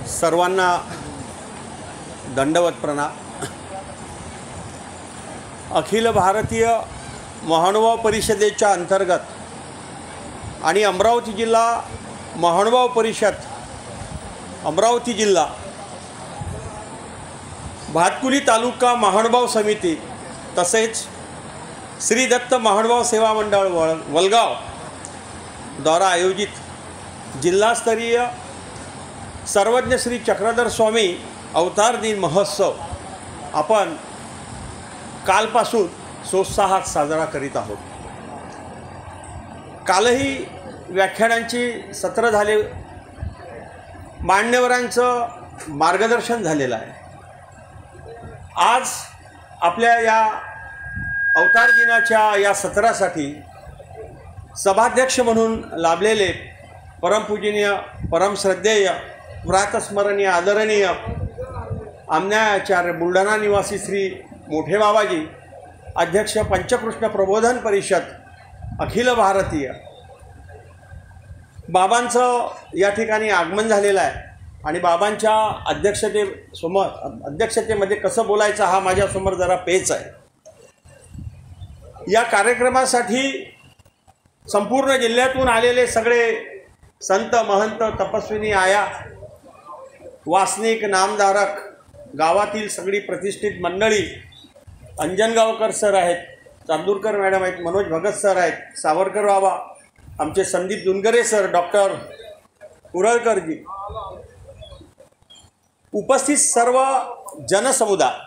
सर्वांना दंडवत प्रणाम। अखिल भारतीय महानुभाव परिषदेच्या अंतर्गत आणि अमरावती जिल्हा महानुभाव परिषद अमरावती जिल्हा भातकुली तालुका महानुभाव समिती तसेच श्री दत्त महानुभाव सेवा मंडळ वलगाव द्वारा आयोजित जिल्हास्तरीय सर्वज्ञ श्री चक्रधर स्वामी अवतार दिन महोत्सव आपण कालपासून सोत्साहात साजरा करीत आहोत। कालही व्याख्यानांची सत्र झाले, मान्यवरांचं मार्गदर्शन झालेलं आहे। आज आपल्या या अवतार दिनाच्या या सत्रासाठी सभाध्यक्ष म्हणून लाभलेले परमपूजनीय परमश्रद्धेय प्रातस्मरणीय आदरणीय आमन्याचार्य बुलढाणा निवासी श्री मोठे बाबाजी अध्यक्ष पंचकृष्ण प्रबोधन परिषद अखिल भारतीय बाबांचं या ठिकाणी आगमन झालेलं आहे आणि बाबांच्या अध्यक्षतेमध्ये कसं बोलायचं हा माझ्यासमोर जरा पेच आहे। या कार्यक्रमासाठी संपूर्ण जिल्ह्यातून आलेले सगळे संत महंत तपस्विनी आया वासनिक नामधारक गावातील सगळी प्रतिष्ठित मंडळी, अंजनगावकर सर आहेत, चांदूरकर मॅडम आहेत, मनोज भगत सर आहेत, सावरकर बाबा, आमचे संदीप दुनगरे सर, डॉक्टर उरळकरजी, उपस्थित सर्व जनसमुदाय,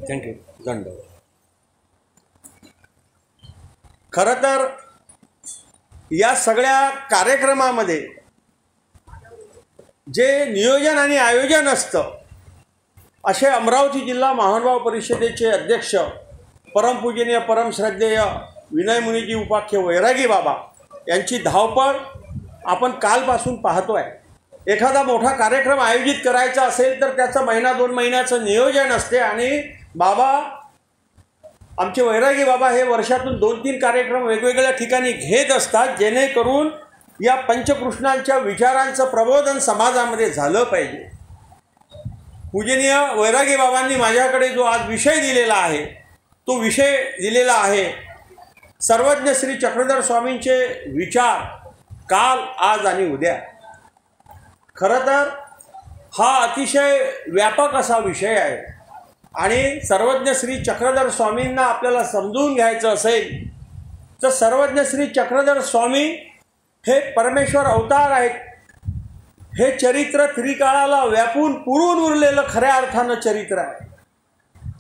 थँक्यू, धन्यवाद। खरं तर या सगळ्या कार्यक्रमामध्ये जे नियोजन आणि आयोजन असतं असे अमरावती जिल्हा महानुभाव परिषदेचे अध्यक्ष परमपूजनीय परमश्रद्धेय विनय मुनिजी उपाख्य वैरागी बाबा यांची धावपळ आपण कालपासून पाहतोय। एखादा मोठा कार्यक्रम आयोजित करायचा असेल तर त्याचं महिना 2 महिन्याचं नियोजन असते आणि बाबा आमचे वैरागी बाबा हे वर्षातून 2-3 कार्यक्रम वेगवेगळ्या ठिकाणी घेत असतात, जेणेकरून या पंचकृष्णांच्या विचारांचं प्रबोधन समाजामध्ये झालं पाहिजे। पूजनीय वैरागी बाबांनी माझ्याकडे जो आज विषय दिलेला आहे तो विषय दिलेला आहे सर्वज्ञ श्री चक्रधर स्वामींचे विचार काल, आज आणि उद्या। खरं तर हा अतिशय व्यापक असा विषय आहे आणि सर्वज्ञ श्री चक्रधर स्वामींना आपल्याला समजून घ्यायचं असेल तर सर्वज्ञ श्री चक्रधर स्वामी हे परमेश्वर अवतार आहेत। हे चरित्र त्रिकाळाला व्यापून पुरून उरलेलं खऱ्या अर्थानं चरित्र आहे।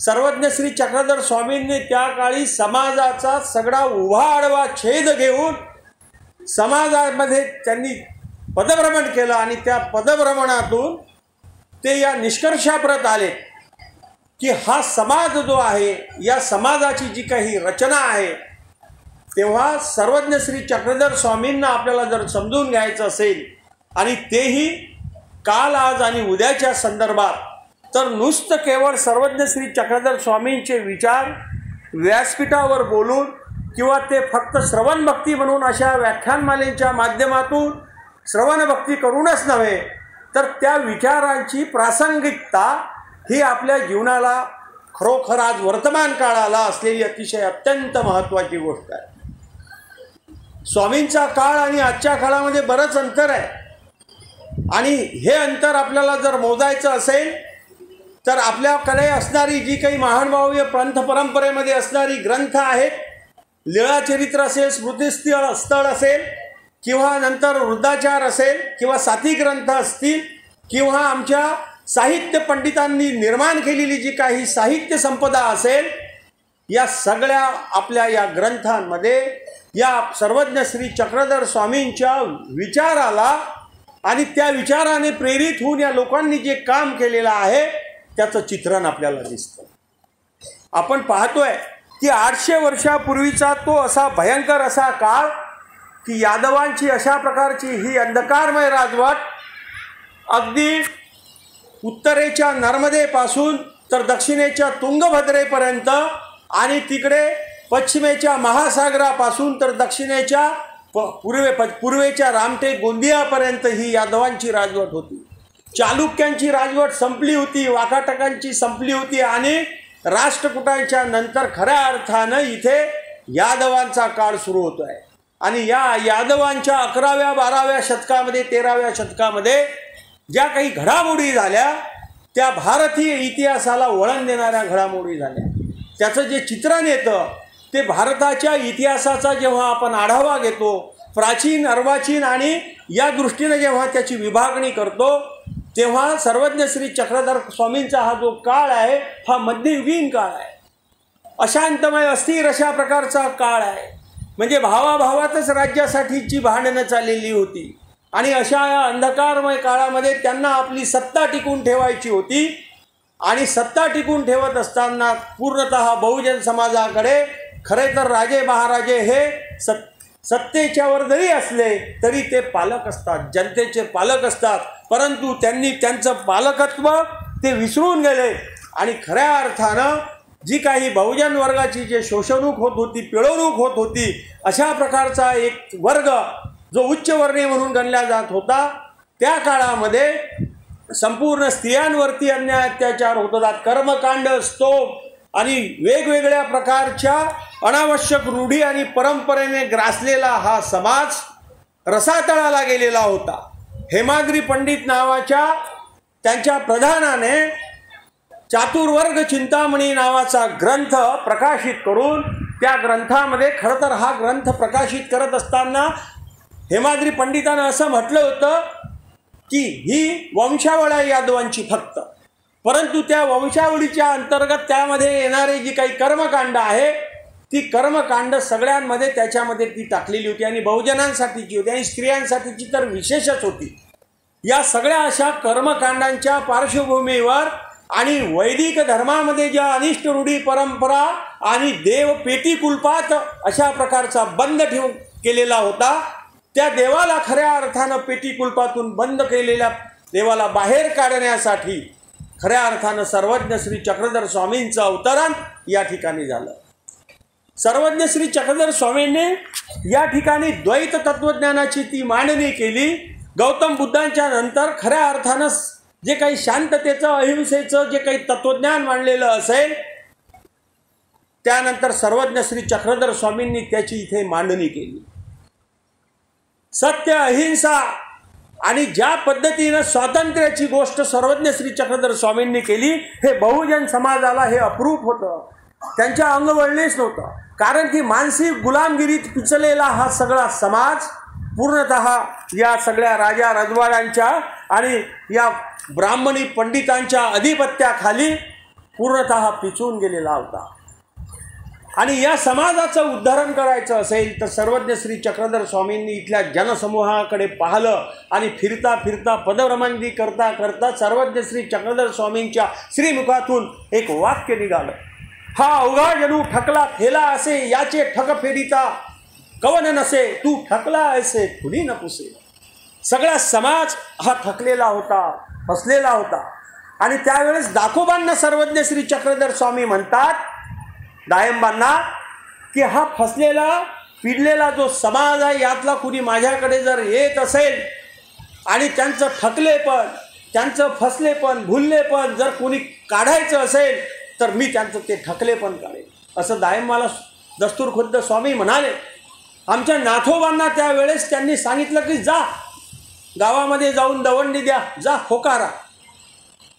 सर्वज्ञ श्री चक्रधर स्वामींनी त्या काळी समाजाचा सगळा उभा आडवा छेद घेऊन समाजामध्ये त्यांनी पदभ्रमण केलं आणि त्या पदभ्रमणातून ते या निष्कर्षाप्रत आले की हा समाज जो आहे, या समाजाची जी काही रचना आहे, तेव्हा सर्वज्ञ श्री चक्रधर स्वामींना आपल्याला जर समजून घ्यायचं असेल आणि तेही काल, आज आणि उद्याच्या संदर्भात, तर नुसतं केवळ सर्वज्ञ श्री चक्रधर स्वामींचे विचार व्यासपीठावर बोलून किंवा ते फक्त श्रवण भक्ती म्हणून अशा व्याख्यानमालेच्या माध्यमातून श्रवण भक्ती करूनच नव्हे तर त्या विचारांची प्रासंगिकता ही आपल्या जीवनाला खरोखर आज वर्तमान काळाला असलेली अतिशय अत्यंत महत्त्वाची गोष्ट आहे। स्वामींचा काळ आणि आजच्या काळामध्ये बरंच अंतर आहे आणि हे अंतर आपल्याला जर मोजायचं असेल तर आपल्याकडे असणारी जी काही महानुभावीय पंथ परंपरेमध्ये असणारी ग्रंथ आहेत, लीळाचरित्र असेल, स्मृतिस्थळ असेल किंवा नंतर वृद्धाचार असेल किंवा साती ग्रंथ असतील किंवा आमच्या साहित्य पंडितांनी निर्माण केलेली जी काही साहित्य संपदा असेल, या सगळ्या आपल्या या ग्रंथांमध्ये या सर्वज्ञ श्री चक्रधर स्वामींच्या विचाराला आणि त्या विचाराने प्रेरित होऊन या लोकांनी जे काम केलेलं आहे त्याचं चित्रण आपल्याला दिसतं। आपण पाहतोय की 800 वर्षापूर्वीचा तो असा भयंकर असा काळ की यादवांची अशा प्रकारची ही अंधकारमय राजवट अगदी उत्तरेच्या नर्मदेपासून तर दक्षिणेच्या तुंगभद्रेपर्यंत आणि तिकडे पश्चिमेच्या महासागरापासून तर दक्षिणेच्या पूर्वेच्या रामटेक गोंदियापर्यंत ही यादवांची राजवट होती. चालुक्यांची राजवट संपली होती, वाकाटकांची संपली होती आणि राष्ट्रकुटांच्या नंतर खऱ्या अर्थानं इथे यादवांचा काळ सुरू होतो आहे. आणि या यादवांच्या 11व्या 12व्या शतकामध्ये 13व्या शतकामध्ये ज्या काही घडामोडी झाल्या त्या भारतीय इतिहासाला वळण देणाऱ्या घडामोडी झाल्या. त्याचं जे चित्रण येतं ते भारताच्या इतिहासाचा जेव्हा आपण आढावा घेतो, प्राचीन अर्वाचीन आणि या दृष्टीने जेव्हा त्याची विभागणी करतो, तेव्हा सर्वज्ञ श्री चक्रधर स्वामींचा हा जो काळ आहे हा मध्ययुगीन काळ आहे. अशांतमय अस्थिर अशा प्रकारचा काळ आहे. म्हणजे भावाभावातच राज्यासाठीची भांडणं चाललेली होती आणि अशा या अंधकारमय काळामध्ये त्यांना आपली सत्ता टिकून ठेवायची होती. आणि सत्ता टिकून ठेवत असताना पूर्णतः बहुजन समाजाकडे खरे तर राजे महाराजे हे सत्तेच्या वर जरी असले तरी ते पालक असतात, जनतेचे पालक असतात. परंतु त्यांनी त्यांचं पालकत्व ते विसरून गेले आणि खऱ्या अर्थानं जी काही बहुजन वर्गाची जे शोषणूक होत होती, पिळवणूक होत होती, अशा प्रकारचा एक वर्ग जो उच्चवर्णीय म्हणून गणला जात होता, त्या काळामध्ये संपूर्ण स्त्रियांवरती अन्याय अत्याचार होत होतात. कर्मकांड, स्तोम आणि वेगवेगळ्या प्रकारच्या अनावश्यक रूढी आणि परंपरेने ग्रासलेला हा समाज रसातळाला गेलेला होता. हेमाद्री पंडित नावाच्या त्यांच्या प्रधानाने चातुर्वर्ग चिंतामणी नावाचा ग्रंथ प्रकाशित करून त्या ग्रंथामध्ये खरं तर हा ग्रंथ प्रकाशित करत असताना हेमाद्री पंडितानं असं म्हटलं होतं की ही वंशावळ आहे यादवांची फक्त, परंतु त्या वंशावळीच्या अंतर्गत त्यामध्ये येणारे जी काही कर्मकांड आहे ती कर्मकांड सगळ्यांमध्ये त्याच्यामध्ये ती टाकलेली होती आणि बहुजनांसाठीची होती आणि स्त्रियांसाठीची तर विशेषच होती. या सगळ्या अशा कर्मकांडांच्या पार्श्वभूमीवर आणि वैदिक धर्मामध्ये ज्या अनिष्ट रूढी परंपरा आणि देव पेटी कुलपात अशा प्रकारचा बंद केलेला होता, त्या देवाला खऱ्या अर्थानं पेटी कुलपातून बंद केलेल्या देवाला बाहेर काढण्यासाठी खऱ्या अर्थानं सर्वज्ञ श्री चक्रधर स्वामींचं अवतरण या ठिकाणी झालं. सर्वज्ञ श्री चक्रधर स्वामींनी या ठिकाणी द्वैत तत्वज्ञानाची ती मांडणी केली. गौतम बुद्धांच्या नंतर खऱ्या अर्थानं जे काही शांततेचं, अहिंसेचं जे काही तत्वज्ञान मांडलेलं असेल, त्यानंतर सर्वज्ञ श्री चक्रधर स्वामींनी त्याची इथे मांडणी केली. सत्य, अहिंसा आणि ज्या पद्धतीनं स्वातंत्र्याची गोष्ट सर्वज्ञ श्री चक्रधर स्वामींनी केली, हे बहुजन समाजाला हे अप्रूप होतं, त्यांच्या अंगवळणीच नव्हतं. कारण की मानसिक गुलामगिरीत पिचलेला हा सगळा समाज पूर्णतः या सगळ्या राजा रजवाड्यांच्या आणि या ब्राह्मणी पंडितांच्या अधिपत्याखाली पूर्णतः पिचून गेलेला होता. आणि या समाजाचं उद्धारण करायचं असेल तर सर्वज्ञ श्री चक्रधर स्वामींनी इथल्या जनसमूहाकडे पाहिलं आणि फिरता फिरता पदभ्रमंती करता करता सर्वज्ञ श्री चक्रधर स्वामींच्या श्रीमुखातून एक वाक्य निघालं. हा अवघा जणू ठकला फेला असे, याचे ठक फेरीता कवन नसे, तू ठकला असे खुली न पुसे. सगळा समाज हा थकलेला होता, फसलेला होता. आणि त्यावेळेस दाखोबांना सर्वज्ञ श्री चक्रधर स्वामी म्हणतात, दायंबांना, की हा फसलेला पिडलेला जो समाज आहे यातला कुणी माझ्याकडे जर येत असेल आणि त्यांचं थकलेपण, त्यांचं फसलेपण, भुललेपण जर कोणी काढायचं असेल तर मी त्यांचं ते थकलेपण काढेल, असं दायंबाला दस्तूरखुद्द स्वामी म्हणाले. आमच्या नाथोबांना त्यावेळेस त्यांनी सांगितलं की जा गावामध्ये जाऊन दवंडी द्या, जा होकारा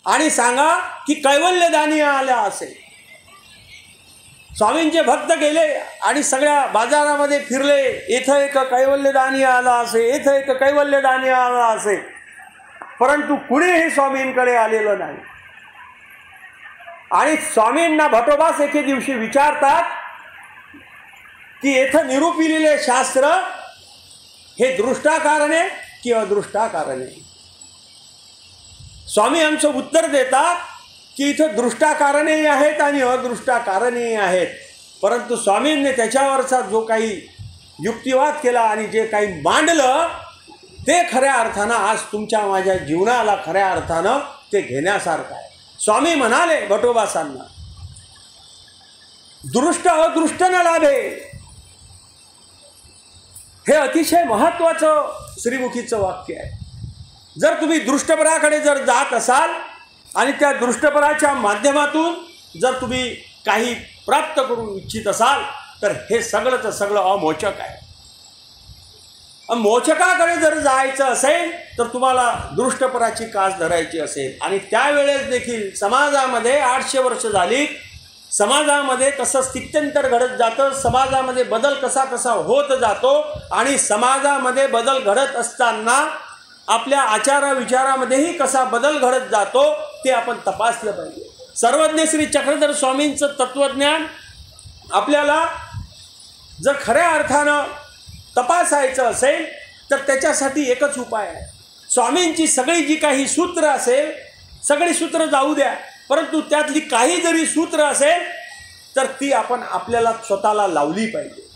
आणि सांगा की कैवल्यदानी आल्या असेल. स्वामींचे भक्त गेले आणि सगळ्या बाजारामध्ये फिरले, इथं एक कैवल्यदानी आला असे, इथं एक कैवल्यदानी आला असे, परंतु कुणीही स्वामींकडे आलेलं नाही. आणि स्वामींना भटोबास एके दिवशी विचारतात की येथं निरूपिलेले शास्त्र हे दृष्टाकारणे की अदृष्टाकारणे. स्वामी आमचं उत्तर देतात की इथं दृष्टाकारणेही आहेत आणि अदृष्टाकारणेही आहेत. परंतु स्वामींनी त्याच्यावरचा जो काही युक्तिवाद केला आणि जे काही मांडलं ते खऱ्या अर्थानं आज तुमच्या माझ्या जीवनाला खऱ्या अर्थानं ते घेण्यासारखं आहे. स्वामी म्हणाले भटोबासांना, दृष्ट अदृष्ट न लाभे, हे अतिशय महत्त्वाचं श्रीमुखीचं वाक्य आहे. जर तुम्ही दृष्टपराकडे जर जात असाल आणि त्या दृष्टपराच्या माध्यमातून जर तुम्ही काही प्राप्त करू इच्छित असाल तर हे सगळंच सगळं अमोचक आहे. मोचकाकडे जर जायचं असेल तर तुम्हाला दृष्टपराची कास धरायची असेल. आणि त्यावेळेस देखील समाजामध्ये 800 वर्ष झाली, समाजामध्ये कसं स्थित्यंतर घडत जातं, समाजामध्ये बदल कसा कसा होत जातो आणि समाजामध्ये बदल घडत असताना आपल्या आचारविचारामध्येही कसा बदल घडत जातो ते आपण तपासलं पाहिजे. सर्वज्ञ श्री चक्रधर स्वामींचं तत्त्वज्ञान आपल्याला जर खऱ्या अर्थानं तपासायचं असेल तर त्याच्यासाठी एकच उपाय आहे. स्वामींची सगळी जी काही सूत्र असेल सगळी सूत्र जाऊ द्या, परंतु त्यातली काही जरी सूत्र असेल तर ती आपण आपल्याला स्वतःला लावली पाहिजे.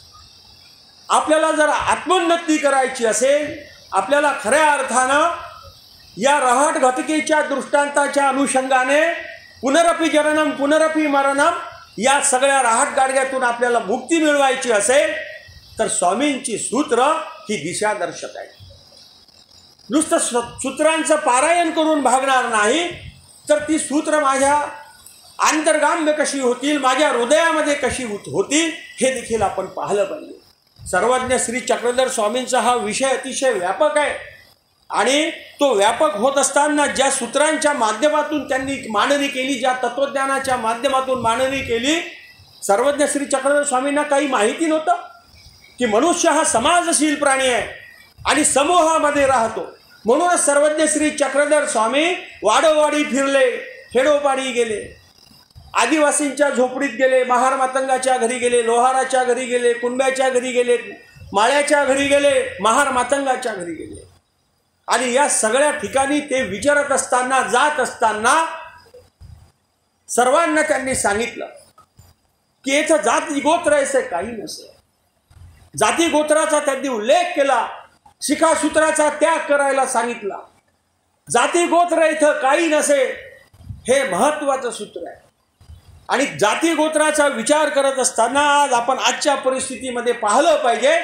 आपल्याला जर आत्मोन्नती करायची असेल, आपल्याला खऱ्या अर्थानं या रहाट घटकेच्या दृष्टांताच्या अनुषंगाने पुनरपि जननम पुनरपि मरणम या सगळ्या रहाट गाडग्यातून आपल्याला मुक्ती मिळवायची असेल तर स्वामींची सूत्र ही दिशादर्शक आहे. नुसतं सूत्रांचं पारायण करून भागणार नाही तर ती सूत्र माझ्या अंतर्गाम्य कशी होतील, माझ्या हृदयामध्ये कशी होतील हे देखील आपण पाहिलं पाहिजे. सर्वज्ञ श्री चक्रधर स्वामींचा हा विषय अतिशय व्यापक आहे आणि तो व्यापक होत असताना ज्या सूत्रांच्या माध्यमातून त्यांनी मांडणी केली, ज्या तत्त्वज्ञानाच्या माध्यमातून मांडणी केली, सर्वज्ञ श्री चक्रधर स्वामींना काही माहिती नव्हतं की मनुष्य हा समाजशील प्राणी आहे आणि समूहामध्ये राहतो. म्हणूनच सर्वज्ञ श्री चक्रधर स्वामी वाडोवाडी फिरले, खेडोपाडी गेले, आदिवासींच्या झोपडीत गेले, महार मातंगाच्या घरी गेले, लोहाराच्या घरी गेले, कुंब्याच्या घरी गेले, माळ्याच्या घरी गेले, महार मातंगाच्या घरी गेले. आणि या सगळ्या ठिकाणी ते विचारत असताना, जात असताना सर्वांना त्यांनी सांगितलं की इथं जाती गोत्र असे काही नसे. जाती गोत्राचा त्यांनी उल्लेख केला, शिखासूत्राचा त्याग करायला सांगितला. जाती गोत्र इथं काही नसे हे महत्त्वाचं सूत्र आहे. आणि जाती गोत्राचा विचार करत असताना आज आपण आजच्या परिस्थितीमध्ये पाहिलं पाहिजे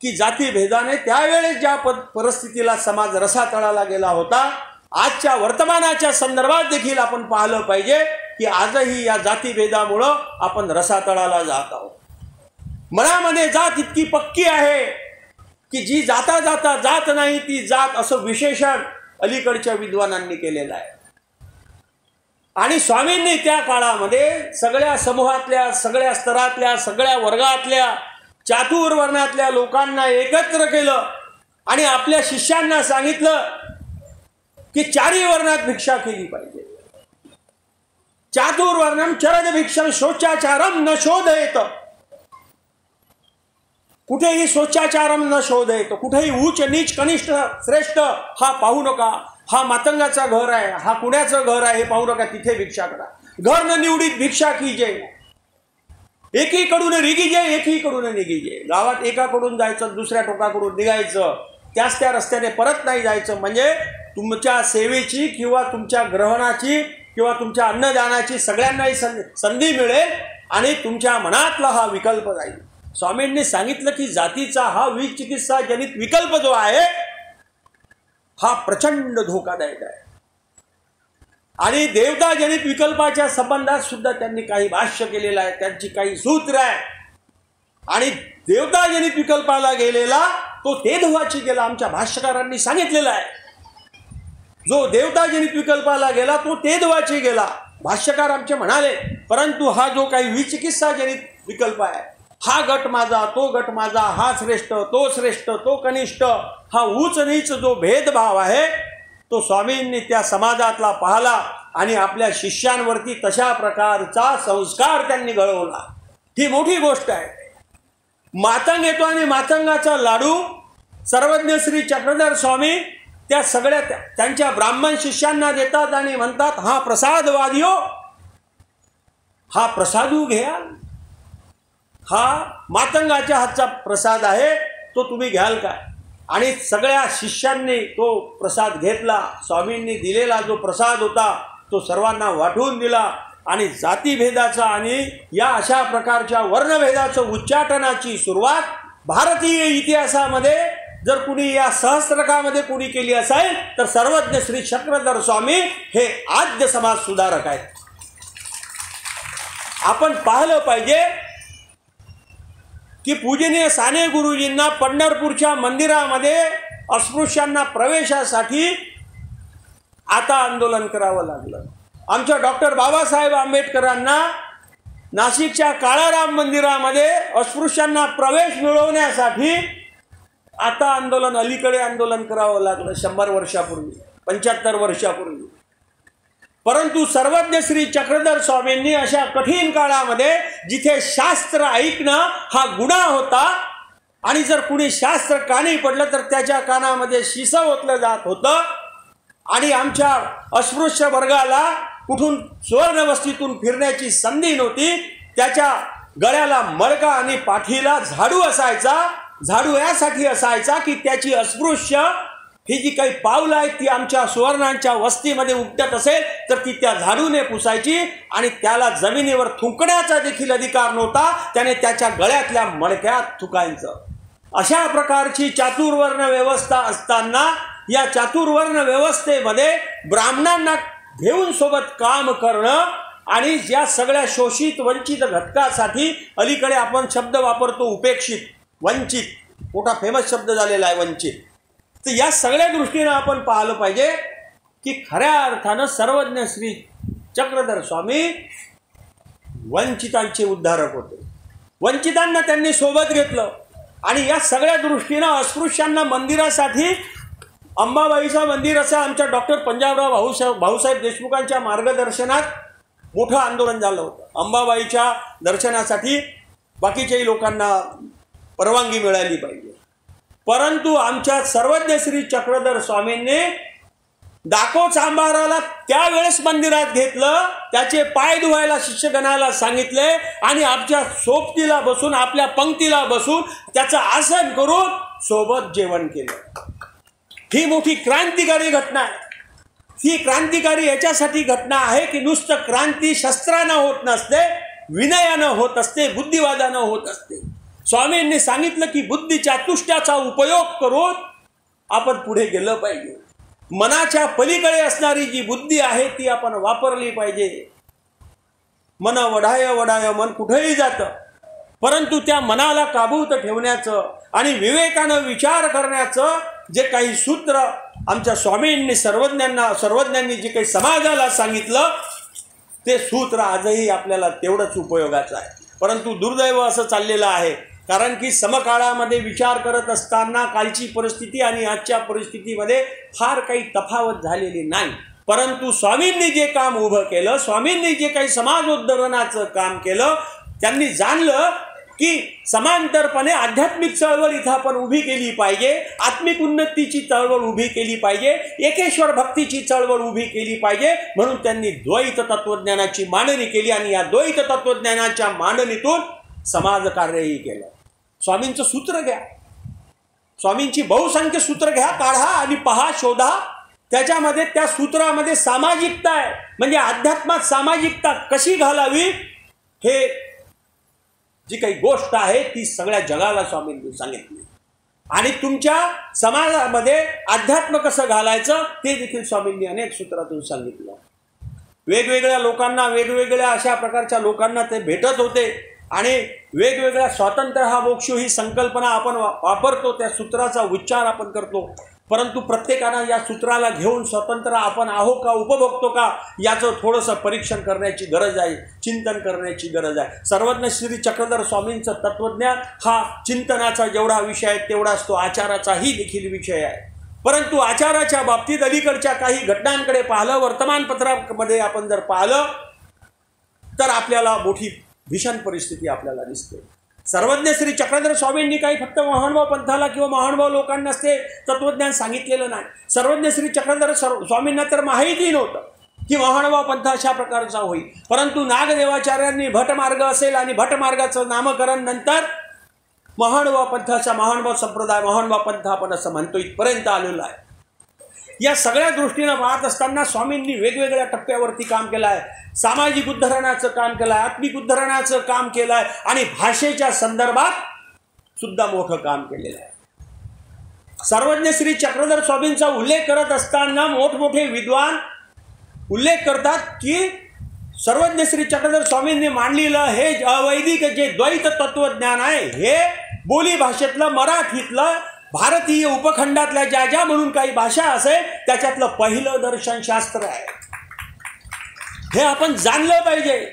की जातीभेदाने त्यावेळेस ज्या परिस्थितीला समाज रसातळाला गेला होता, आजच्या वर्तमानाच्या संदर्भात देखील आपण पाहिलं पाहिजे की आजही या जातीभेदामुळं आपण रसातळाला जात आहोत. मनामध्ये जात इतकी पक्की आहे की जी जाता जाता जात नाही ती जात, असं विशेषण अलीकडच्या विद्वानांनी केलेलं आहे. आणि स्वामींनी त्या काळामध्ये सगळ्या समूहातल्या, सगळ्या स्तरातल्या, सगळ्या वर्गातल्या, चातुर्वर्णातल्या लोकांना एकत्र केलं आणि आपल्या शिष्यांना सांगितलं की चारी वर्णात भिक्षा केली पाहिजे. चातुर्वर्णम चरद भिक्षम शोचाचारम न शोधयेत. कुठेही शोचाचारम न शोधयेत, कुठेही उच्च नीच कनिष्ठ श्रेष्ठ हा पाहू नका. हा मातंगाचा घर आहे, हा कुण्याचं घर आहे हे पाहू नका, तिथे भिक्षा करा. घर न निवडीत भिक्षा कीजे, एकीकडून रिगीजे एकीकडून निघीजे. गावात एकाकडून जायचं, दुसऱ्या टोकाकडून निघायचं, त्याच त्या रस्त्याने परत नाही जायचं. म्हणजे तुमच्या सेवेची किंवा तुमच्या ग्रहणाची किंवा तुमच्या अन्नदानाची सगळ्यांनाही संधी मिळेल आणि तुमच्या मनातला हा विकल्प जाईल. स्वामींनी सांगितलं की जातीचा हा विचिकित्सा जनित विकल्प जो आहे हा प्रचंड धोकादायक आहे. आणि देवता जनित विकल्पाच्या संबंधात सुद्धा त्यांनी काही भाष्य केलेलं आहे, त्यांची काही सूत्र आहे. आणि देवता जनित विकल्पाला गेलेला तो तेधवाची गेला, आमच्या भाष्यकारांनी सांगितलेलं आहे. जो देवता जनित विकल्पाला गेला तो तेधवाची गेला, भाष्यकार आमचे म्हणाले. परंतु हा जो काही विचिकित्सा जनित विकल्प आहे, हा गट माझा, तो गट माझा, हा श्रेष्ठ, तो श्रेष्ठ, तो कनिष्ठ, हा उच्च नीच जो भेदभाव आहे तो स्वामींनी त्या समाजातला पाहला आणि आपल्या शिष्यांवरती तशा प्रकारचा संस्कार त्यांनी घडवला. ही मोठी गोष्ट आहे. मातंग येतो आणि मातंगाचा लाडू सर्वज्ञ श्री चक्रधर स्वामी त्या सगळ्या त्यांच्या ब्राह्मण शिष्यांना देतात आणि म्हणतात, हा प्रसादवादियो, हा प्रसादू घ्या. हा मातंगाच्या हातचा प्रसाद आहे, तो तुम्ही घ्याल काय? आणि सगळ्या शिष्यांनी तो प्रसाद घेतला. स्वामींनी दिलेला जो प्रसाद होता तो सर्वांना वाटून दिला आणि जातीभेदाचा आणि या अशा प्रकारच्या वर्णभेदाचं उच्चाटनाची सुरुवात भारतीय इतिहासामध्ये जर कुणी या सहस्त्रकामध्ये कुणी केली असेल तर सर्वज्ञ श्री चक्रधर स्वामी हे आद्य समाज सुधारक आहेत. आपण पाहिलं पाहिजे की पूजनीय साने गुरुजींना पंढरपूरच्या मंदिरामध्ये अस्पृश्यांना प्रवेशासाठी आता आंदोलन करावं लागलं. आमच्या डॉक्टर बाबासाहेब आंबेडकरांना नाशिकच्या काळाराम मंदिरामध्ये अस्पृश्यांना प्रवेश मिळवण्यासाठी आता आंदोलन अलीकडे आंदोलन करावं लागलं 100 वर्षापूर्वी 75 वर्षापूर्वी. परंतु सर्वज्ञ श्री चक्रधर स्वामींनी अशा कठीण काळामध्ये जिथे शास्त्र ऐकणं हा गुन्हा होता आणि जर कुणी शास्त्र कानी पडलं तर त्याच्या कानामध्ये शिस ओतलं जात होतं आणि आमच्या अस्पृश्य वर्गाला कुठून सुवर्णवस्तीतून फिरण्याची संधी नव्हती. त्याच्या गळ्याला मडका आणि पाठीला झाडू असायचा. झाडू यासाठी असायचा की त्याची अस्पृश्य ही जी काही पावलं आहेत ती आमच्या सुवर्णांच्या वस्तीमध्ये उपटत असेल तर ती त्या झाडूने पुसायची आणि त्याला जमिनीवर थुंकण्याचा देखील अधिकार नव्हता. त्याने त्याच्या गळ्यातल्या मडक्यात थुकायचं. अशा प्रकारची चातुर्वर्ण व्यवस्था असताना या चातुर्वर्ण व्यवस्थेमध्ये ब्राह्मणांना घेऊन सोबत काम करणं आणि या सगळ्या शोषित वंचित घटकासाठी अलीकडे आपण शब्द वापरतो उपेक्षित, वंचित, मोठा फेमस शब्द झालेला आहे वंचित. तर या सगळ्या दृष्टीने आपण पाहिलं पाहिजे की खऱ्या अर्थानं सर्वज्ञ श्री चक्रधर स्वामी वंचितांचे उद्धारक होते. वंचितांना त्यांनी सोबत घेतलं आणि या सगळ्या दृष्टीनं अस्पृश्यांना मंदिरासाठी अंबाबाईचं मंदिर असं आमच्या डॉक्टर पंजाबराव भाऊसाहेब देशमुखांच्या मार्गदर्शनात मोठं आंदोलन झालं होतं. अंबाबाईच्या दर्शनासाठी बाकीच्याही लोकांना परवानगी मिळाली पाहिजे. परंतु आमच्या सर्वज्ञ श्री चक्रधर स्वामींनी दाखो चांभाराला त्यावेळेस मंदिरात घेतलं, त्याचे पाय धुवायला शिष्यगणाला सांगितले आणि आमच्या सोबतीला बसून आपल्या पंक्तीला बसून त्याचं आसन करून सोबत जेवण केलं. ही मोठी क्रांतिकारी घटना आहे. ही क्रांतिकारी याच्यासाठी घटना आहे की नुसतं क्रांती शस्त्रानं होत नसते, विनयानं होत असते, बुद्धिवादानं होत असते. स्वामींनी सांगितलं की बुद्धी चातुष्ट्याचा उपयोग करून आपण पुढे गेलं पाहिजे. मनाच्या पलीकडे असणारी जी बुद्धी आहे ती आपण वापरली पाहिजे. मन वढाय वढाय मन कुठेही जातं, परंतु त्या मनाला काबूत ठेवण्याचं आणि विवेकानं विचार करण्याचं जे काही सूत्र आमच्या स्वामींनी सर्वज्ञांनी जे काही समाजाला सांगितलं ते सूत्र आजही आपल्याला तेवढंच उपयोगाचं आहे. परंतु दुर्दैव असं चाललेलं आहे कारण की समकाळामध्ये विचार करत असताना कालची परिस्थिती आणि आजच्या परिस्थितीमध्ये फार काही तफावत झालेली नाही. परंतु स्वामींनी जे काम उभं केलं, स्वामींनी जे काही समाजोद्धरणाचं काम केलं, त्यांनी जाणलं की समांतरपणे आध्यात्मिक चळवळ इथं आपण उभी केली पाहिजे, आत्मिक उन्नतीची चळवळ उभी केली पाहिजे, एकेश्वर भक्तीची चळवळ उभी केली पाहिजे. म्हणून त्यांनी द्वैत तत्वज्ञानाची मांडणी केली आणि या द्वैत तत्वज्ञानाच्या मांडणीतून समाजकार्यही केलं. स्वामींचं सूत्र घ्या, स्वामींची बहुसंख्य सूत्र घ्या, काढा आणि पहा, शोधा. त्याच्यामध्ये त्या सूत्रामध्ये सामाजिकता आहे. म्हणजे अध्यात्मात सामाजिकता कशी घालावी हे जी काही गोष्ट आहे ती सगळ्या जगाला स्वामींनी सांगितली. आणि तुमच्या समाजामध्ये अध्यात्म कसं घालायचं ते देखील स्वामींनी अनेक सूत्रातून सांगितलं. वेगवेगळ्या लोकांना, वेगवेगळ्या अशा प्रकारच्या लोकांना ते भेटत होते आणि वेगवेगळ्या स्वातंत्र्य हा मोक्ष ही संकल्पना आपण वापरतो, त्या सूत्राचा उच्चार आपण करतो. परंतु प्रत्येकानं या सूत्राला घेऊन स्वतंत्र आपण आहो का, उपभोगतो का, याचं थोडंसं परीक्षण करण्याची गरज आहे, चिंतन करण्याची गरज आहे. सर्वज्ञ श्री चक्रधर स्वामींचं तत्वज्ञान हा चिंतनाचा जेवढा विषय आहे तेवढाच तो आचाराचाही देखील विषय आहे. परंतु आचाराच्या बाबतीत अलीकडच्या काही घटनांकडे पाहिलं, वर्तमानपत्रामध्ये आपण जर पाहिलं तर आपल्याला मोठी भीषण परिस्थिती आपल्याला दिसते. सर्वज्ञ श्री चक्रधर स्वामींनी काही फक्त महानुभाव पंथाला किंवा महानुभाव लोकांनाच ते तत्वज्ञान सांगितलेलं नाही. सर्वज्ञ श्री चक्रधर स्वामींना तर माहिती नव्हतं की महानुभाव पंथ अशा प्रकारचा होईल. परंतु नागदेवाचार्यांनी भटमार्ग असेल आणि भटमार्गाचं नामकरण नंतर महानुभाव पंथाचा महानुभाव संप्रदाय, महानुभाव पंथ आपण असं म्हणतो, इथपर्यंत आलेला आहे. या सगळ्या दृष्टीनं पाहत असताना स्वामींनी वेगवेगळ्या टप्प्यावरती काम केलं आहे. सामाजिक उद्धरणाचं काम केलं आहे, आत्मिक उद्धरणाचं काम केलं आहे आणि भाषेच्या संदर्भात सुद्धा मोठं काम केलेलं आहे. सर्वज्ञ श्री चक्रधर स्वामींचा उल्लेख करत असताना मोठमोठे विद्वान उल्लेख करतात की सर्वज्ञ श्री चक्रधर स्वामींनी मांडलेलं हे अवैदिक जे द्वैत तत्वज्ञान आहे हे बोली भाषेतलं, मराठीतलं, भारतीय उपखंडातल्या ज्या ज्या म्हणून काही भाषा असेल त्याच्यातलं पहिलं दर्शनशास्त्र आहे. हे आपण जाणलं पाहिजे.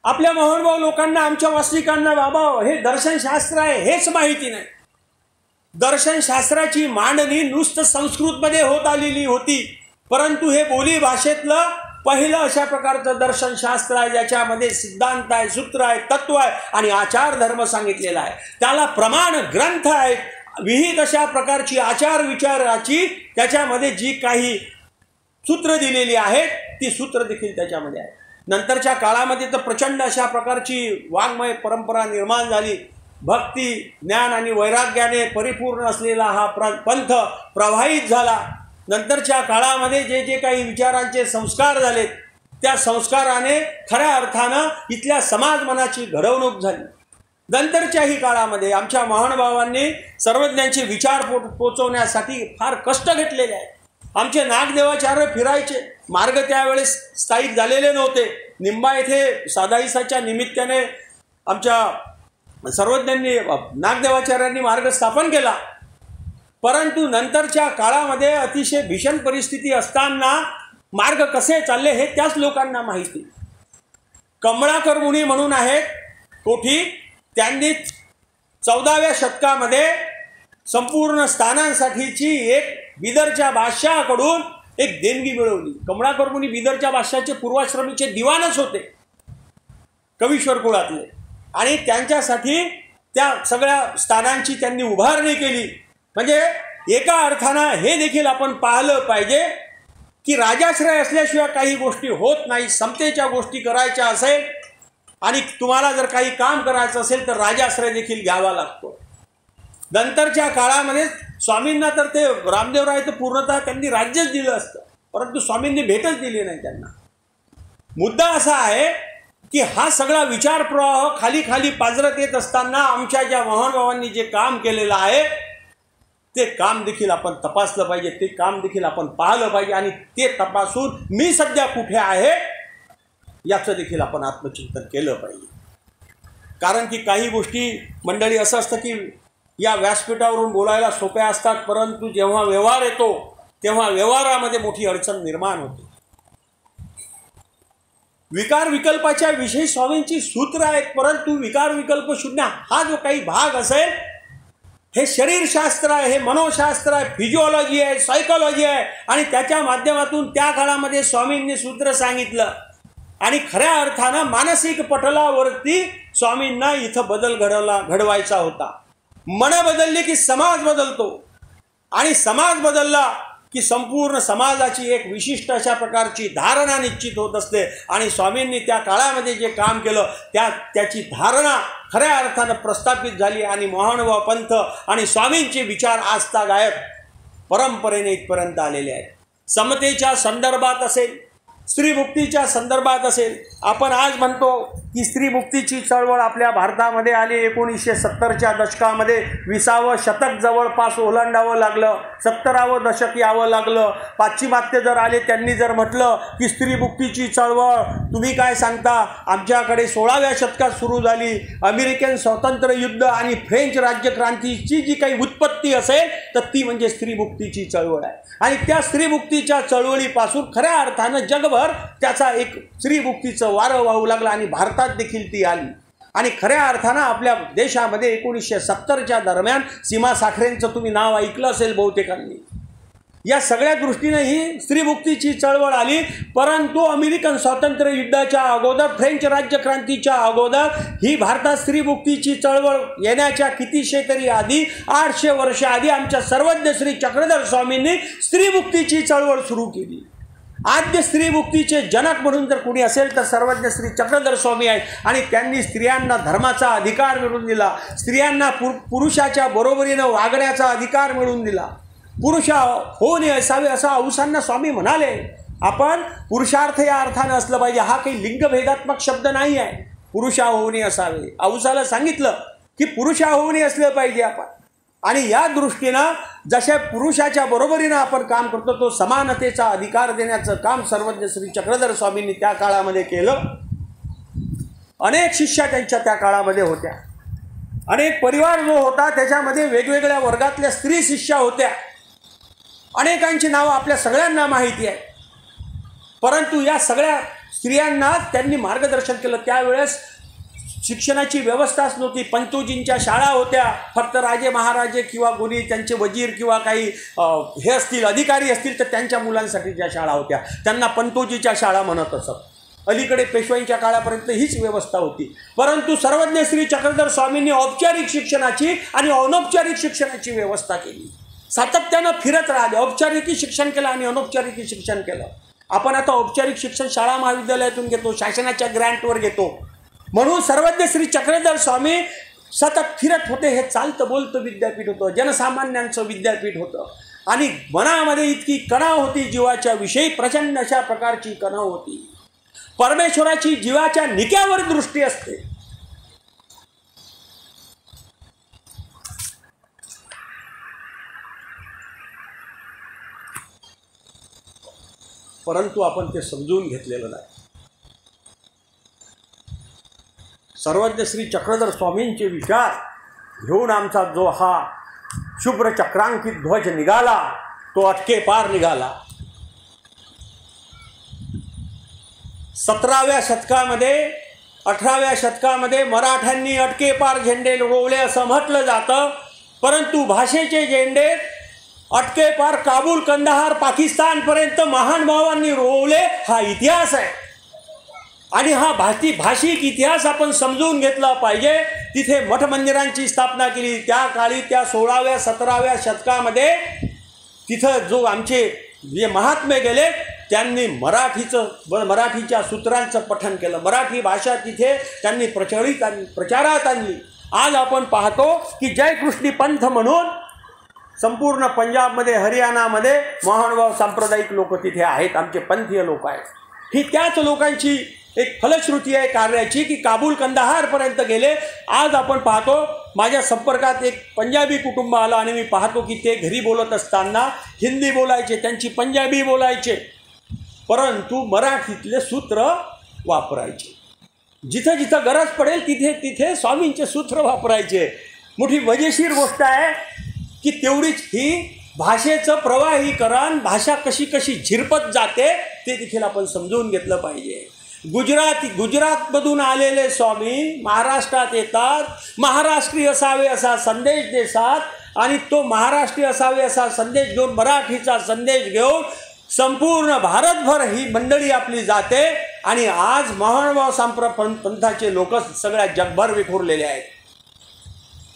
आपल्या महानुभाव लोकांना, आमच्या वास्तविकांना बाबा हे दर्शनशास्त्र आहे हेच माहिती नाही. दर्शनशास्त्राची मांडणी नुसतं संस्कृतमध्ये होत आलेली होती, परंतु हे बोली भाषेतलं पहिलं अशा प्रकारचं दर्शनशास्त्र आहे ज्याच्यामध्ये सिद्धांत आहे, सूत्र आहे, तत्व आहे आणि आचार धर्म सांगितलेला आहे. त्याला प्रमाण ग्रंथ आहेत, विहित अशा प्रकारची आचार विचाराची त्याच्यामध्ये जी काही सूत्र दिलेली आहेत ती सूत्र देखील त्याच्यामध्ये आहे. नंतरच्या काळामध्ये तर प्रचंड अशा प्रकारची वाङ्मय परंपरा निर्माण झाली. भक्ती, ज्ञान आणि वैराग्याने परिपूर्ण असलेला हा पंथ प्रवाहित झाला. नंतरच्या काळामध्ये जे जे काही विचारांचे संस्कार झाले त्या संस्काराने खऱ्या अर्थानं इथल्या समाज मनाची घडवणूक झाली. नंतरच्याही काळामध्ये आमच्या महानुभावांनी सर्वज्ञांचे विचार पोचवण्यासाठी फार कष्ट घेतलेले आहेत. आमचे नागदेवाचार्य फिरायचे, मार्ग त्यावेळेस स्थायिक झालेले नव्हते. निंबा येथे सादाईसाच्या निमित्ताने आमच्या सर्वज्ञांनी नागदेवाचार्यांनी मार्ग स्थापन केला, परंतु नंतरच्या काळामध्ये अतिशय भीषण परिस्थिती असताना मार्ग कसे चालले हे त्याच लोकांना माहिती. कमळाकर मुनी म्हणून आहेत कोठी, त्यांनी 14व्या शतकामध्ये संपूर्ण स्थानांसाठीची एक बिदरच्या बादशहाकडून एक देणगी मिळवली. कमळाकर मुनी बिदरच्या बादशहाचे पूर्वाश्रमीचे दिवाणच होते, कवीश्वर कुळातले, आणि त्यांच्यासाठी त्या सगळ्या स्थानांची त्यांनी उभारणी केली. म्हणजे एका अर्थानं हे देखील आपण पाहिलं पाहिजे की राजाश्रय असल्याशिवाय काही गोष्टी होत नाही. समतेच्या गोष्टी करायच्या असेल आणि तुम्हाला जर काही काम करायचं असेल तर राजाश्रय देखील घ्यावा लागतो. नंतरच्या काळामध्ये स्वामींना तर ते रामदेवराय तर पूर्णतः त्यांनी राज्यच दिलं असतं, परंतु स्वामींनी भेटच दिली नाही त्यांना. मुद्दा असा आहे की हा सगळा विचार प्रवाह खाली खाली पाजरत येत असताना आमच्या ज्या महानुभावांनी जे काम केलेलं आहे ते काम देखील आपण तपासलं पाहिजे, ते काम देखील आपण पाहिलं पाहिजे आणि ते तपासून मी सध्या कुठे आहे याचं देखील आपण आत्मचिंतन केलं पाहिजे. कारण की काही गोष्टी मंडळी असं असतं की या व्यासपीठावरून बोलायला सोप्या असतात, परंतु जेव्हा व्यवहार येतो तेव्हा व्यवहारामध्ये मोठी अडचण निर्माण होते. विकार विकल्पाच्या विषयी स्वामींची सूत्र आहेत, परंतु विकार विकल्प शून्य हा जो काही भाग असेल हे शरीरशास्त्र आहे, हे मनोशास्त्र आहे, फिजिओलॉजी आहे, सायकोलॉजी आहे आणि त्याच्या माध्यमातून त्या काळामध्ये स्वामींनी सूत्र सांगितलं आणि खऱ्या अर्थानं मानसिक पटलावरती स्वामींना इथं बदल घडवायचा होता. मन बदलली की समाज बदलतो आणि समाज बदलला की संपूर्ण समाजाची एक विशिष्ट अशा प्रकारची धारणा निश्चित होत असते आणि स्वामींनी त्या काळामध्ये जे काम केलं त्याची धारणा खऱ्या अर्थानं प्रस्थापित झाली आणि महानुभाव पंथ आणि स्वामींचे विचार आजतागायत परंपरेने इथपर्यंत आलेले आहेत. समतेच्या संदर्भात असेल, स्त्रीमुक्तीच्या संदर्भात असेल, आपण आज म्हणतो की स्त्रीमुक्तीची चळवळ आपल्या भारतामध्ये आली 1970च्या दशकामध्ये. 20वे शतक जवळपास ओलांडावं लागलं, 70वे दशक यावं लागलं. पाश्चिमात्य जर आले, त्यांनी जर म्हटलं की स्त्रीमुक्तीची चळवळ तुम्ही काय सांगता, आमच्याकडे 16व्या शतकात सुरू झाली. अमेरिकन स्वातंत्र्य युद्ध आणि फ्रेंच राज्यक्रांतीची जी काही उत्पत्ती असेल तर ती म्हणजे स्त्रीमुक्तीची चळवळ आहे आणि त्या स्त्रीमुक्तीच्या चळवळीपासून खऱ्या अर्थानं जगभर त्याचा एक स्त्रीमुक्तीचं वारं वाहू लागलं आणि भारतात देखील ती आली. आणि खऱ्या अर्थानं आपल्या देशामध्ये 1970च्या दरम्यान सीमा साखरेंचं तुम्ही नाव ऐकलं असेल बहुतेकांनी. या सगळ्या दृष्टीने ही स्त्रीमुक्तीची चळवळ आली, परंतु अमेरिकन स्वातंत्र्य युद्धाच्या अगोदर, फ्रेंच राज्यक्रांतीच्या अगोदर ही भारतात स्त्रीमुक्तीची चळवळ येण्याच्या कितीशे तरी आधी, 800 वर्ष आधी आमच्या सर्वज्ञ श्री चक्रधर स्वामींनी स्त्रीमुक्तीची चळवळ सुरू केली. आद्य स्त्रीमुक्तीचे जनक म्हणून जर कोणी असेल तर सर्वज्ञ श्री चक्रधर स्वामी आहेत आणि त्यांनी स्त्रियांना धर्माचा अधिकार मिळवून दिला, स्त्रियांना पुरुषाच्या बरोबरीनं वागण्याचा अधिकार मिळवून दिला. पुरुष होणे असावे असं औसांना स्वामी म्हणाले. आपण पुरुषार्थ या अर्थानं असलं पाहिजे, हा काही लिंगभेदात्मक शब्द नाही आहे. पुरुषा होणे असावे, औसाला सांगितलं की पुरुषाहूनही असलं पाहिजे आपण. आणि या दृष्टीनं जशा पुरुषाच्या बरोबरीनं आपण काम करतो, तो समानतेचा अधिकार देण्याचं काम सर्वज्ञ श्री चक्रधर स्वामींनी त्या काळामध्ये केलं. अनेक शिष्या त्यांच्या त्या काळामध्ये होत्या. अनेक परिवार जो होता त्याच्यामध्ये वेगवेगळ्या वर्गातल्या स्त्री शिष्या होत्या. अनेकांची नावं आपल्या सगळ्यांना माहिती आहे. परंतु या सगळ्या स्त्रियांना त्यांनी मार्गदर्शन केलं. त्यावेळेस शिक्षणाची व्यवस्थाच नव्हती. पंतोजींच्या शाळा होत्या. फक्त राजे महाराजे किंवा कोणी त्यांचे वजीर किंवा काही हे असतील अधिकारी असतील तर त्यांच्या मुलांसाठी ज्या शाळा होत्या त्यांना पंतोजीच्या शाळा म्हणत असत. अलीकडे पेशवाईंच्या काळापर्यंत हीच व्यवस्था होती. परंतु सर्वज्ञ श्री चक्रधर स्वामींनी औपचारिक शिक्षणाची आणि अनौपचारिक शिक्षणाची व्यवस्था केली. सातत्यानं फिरत राहिले. औपचारिक शिक्षण केलं आणि अनौपचारिक शिक्षण केलं. आपण आता औपचारिक शिक्षण शाळा महाविद्यालयातून घेतो, शासनाच्या ग्रँटवर घेतो. म्हणून सर्वज्ञ श्री चक्रधर स्वामी सतत फिरत होते. हे चालतं बोलतं विद्यापीठ होतं, जनसामान्यांचं विद्यापीठ होतं. आणि मनामध्ये इतकी कणाव होती जीवाच्या विषयी, प्रचंड अशा प्रकारची कणाव होती. परमेश्वराची जीवाच्या निक्यावर दृष्टी असते. परंतु आपण ते समजून घेतलेलं नाही. सर्वज्ञ श्री चक्रधर स्वामींचे विचार घेऊन आमचा जो हा शुभ्र चक्रांकित ध्वज निघाला तो अटके पार निघाला. 17व्या शतकामध्ये 18व्या शतकामध्ये मराठ्यांनी अटके पार झेंडे रोवले असं म्हटलं जातं. परंतु भाषेचे झेंडे अटके पार काबूल, कंदाहार, पाकिस्तानपर्यंत महानुभावांनी रोवले हा इतिहास आहे. आणि हा भाषिक इतिहास आपण समजून घेतला पाहिजे. तिथे मठ मंदिरांची स्थापना केली त्या काळी. त्या 16व्या 17व्या शतकामध्ये तिथं जो आमचे जे महात्मे गेले त्यांनी मराठीच्या सूत्रांचं पठण केलं. मराठी भाषा तिथे त्यांनी प्रचारात आणली. आज आपण पाहतो की जयकृष्णी पंथ म्हणून संपूर्ण पंजाबमध्ये, हरियाणामध्ये महानुभाव सांप्रदायिक लोक तिथे आहेत, आमचे पंथीय लोक आहेत. ही त्याच लोकांची एक फलश्रुती आहे कार्याची की काबूल, कंदाहारपर्यंत गेले. आज आपण पाहतो माझ्या संपर्कात एक पंजाबी कुटुंब आलं आणि मी पाहतो की ते घरी बोलत असताना हिंदी बोलायचे, त्यांची पंजाबी बोलायचे, परंतु मराठीतले सूत्र वापरायचे. जिथं जिथं गरज पडेल तिथे तिथे स्वामींचे सूत्र वापरायचे. मोठी मजेशीर गोष्ट आहे की तेवढीच ही भाषेचं प्रवाहीकरण, भाषा कशी कशी झिरपत जाते ते देखील आपण समजून घेतलं पाहिजे. गुजरातमधून आलेले स्वामी महाराष्ट्रात येतात, महाराष्ट्रीय असावे असा संदेश देतात आणि तो महाराष्ट्रीय असावे असा संदेश घेऊन, मराठीचा संदेश घेऊन संपूर्ण भारतभर ही मंडळी आपली जाते. आणि आज महानुभाव पंथाचे लोक सगळ्या जगभर विखुरलेले आहेत.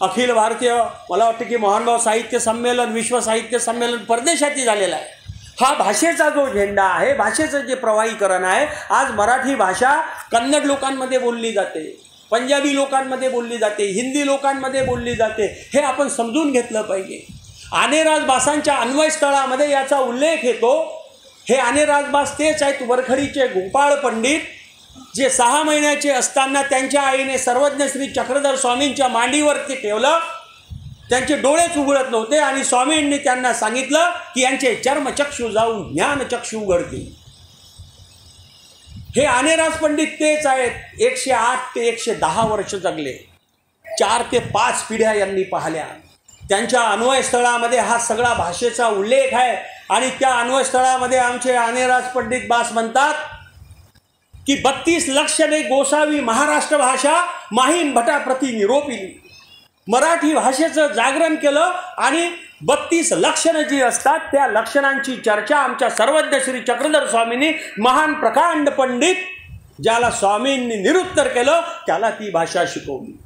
अखिल भारतीय मला वाटतं की महानुभाव साहित्य संमेलन, विश्व साहित्य संमेलन परदेशातही झालेलं आहे. हा भाषेचा जो झेंडा आहे, भाषेचं जे प्रवाहीकरण आहे, आज मराठी भाषा कन्नड लोकांमध्ये बोलली जाते, पंजाबी लोकांमध्ये बोलली जाते, हिंदी लोकांमध्ये बोलली जाते. हे आपण समजून घेतलं पाहिजे. आनेराज बासांच्या अन्वयस्थळामध्ये याचा उल्लेख येतो. हे आनेराज बास तेच आहेत वरखडीचे गोपाळ पंडित जे 6 महिन्याचे असताना त्यांच्या आईने सर्वज्ञ श्री चक्रधर स्वामींच्या मांडीवरती ठेवलं. त्यांचे डोळेच उघडत नव्हते आणि स्वामींनी त्यांना सांगितलं की यांचे चर्मचक्षु जाऊन ज्ञानचक्षु उघडतील. हे आनेराज पंडित तेच आहेत. 108 ते 110 वर्ष जगले. 4 ते 5 पिढ्या यांनी पाहिल्या. त्यांच्या अन्वयस्थळामध्ये हा सगळा भाषेचा उल्लेख आहे. आणि त्या अन्वयस्थळामध्ये आमचे आनेराज पंडित बास म्हणतात की 32 लक्षणे गोसावी महाराष्ट्र भाषा माहीम भटाप्रती निरोपिली. मराठी भाषेचं जागरण केलं आणि 32 लक्षणं जी असतात त्या लक्षणांची चर्चा आमच्या सर्वज्ञ श्री चक्रधर स्वामींनी, महान प्रकांड पंडित ज्याला स्वामींनी निरुत्तर केलं, त्याला ती भाषा शिकवली.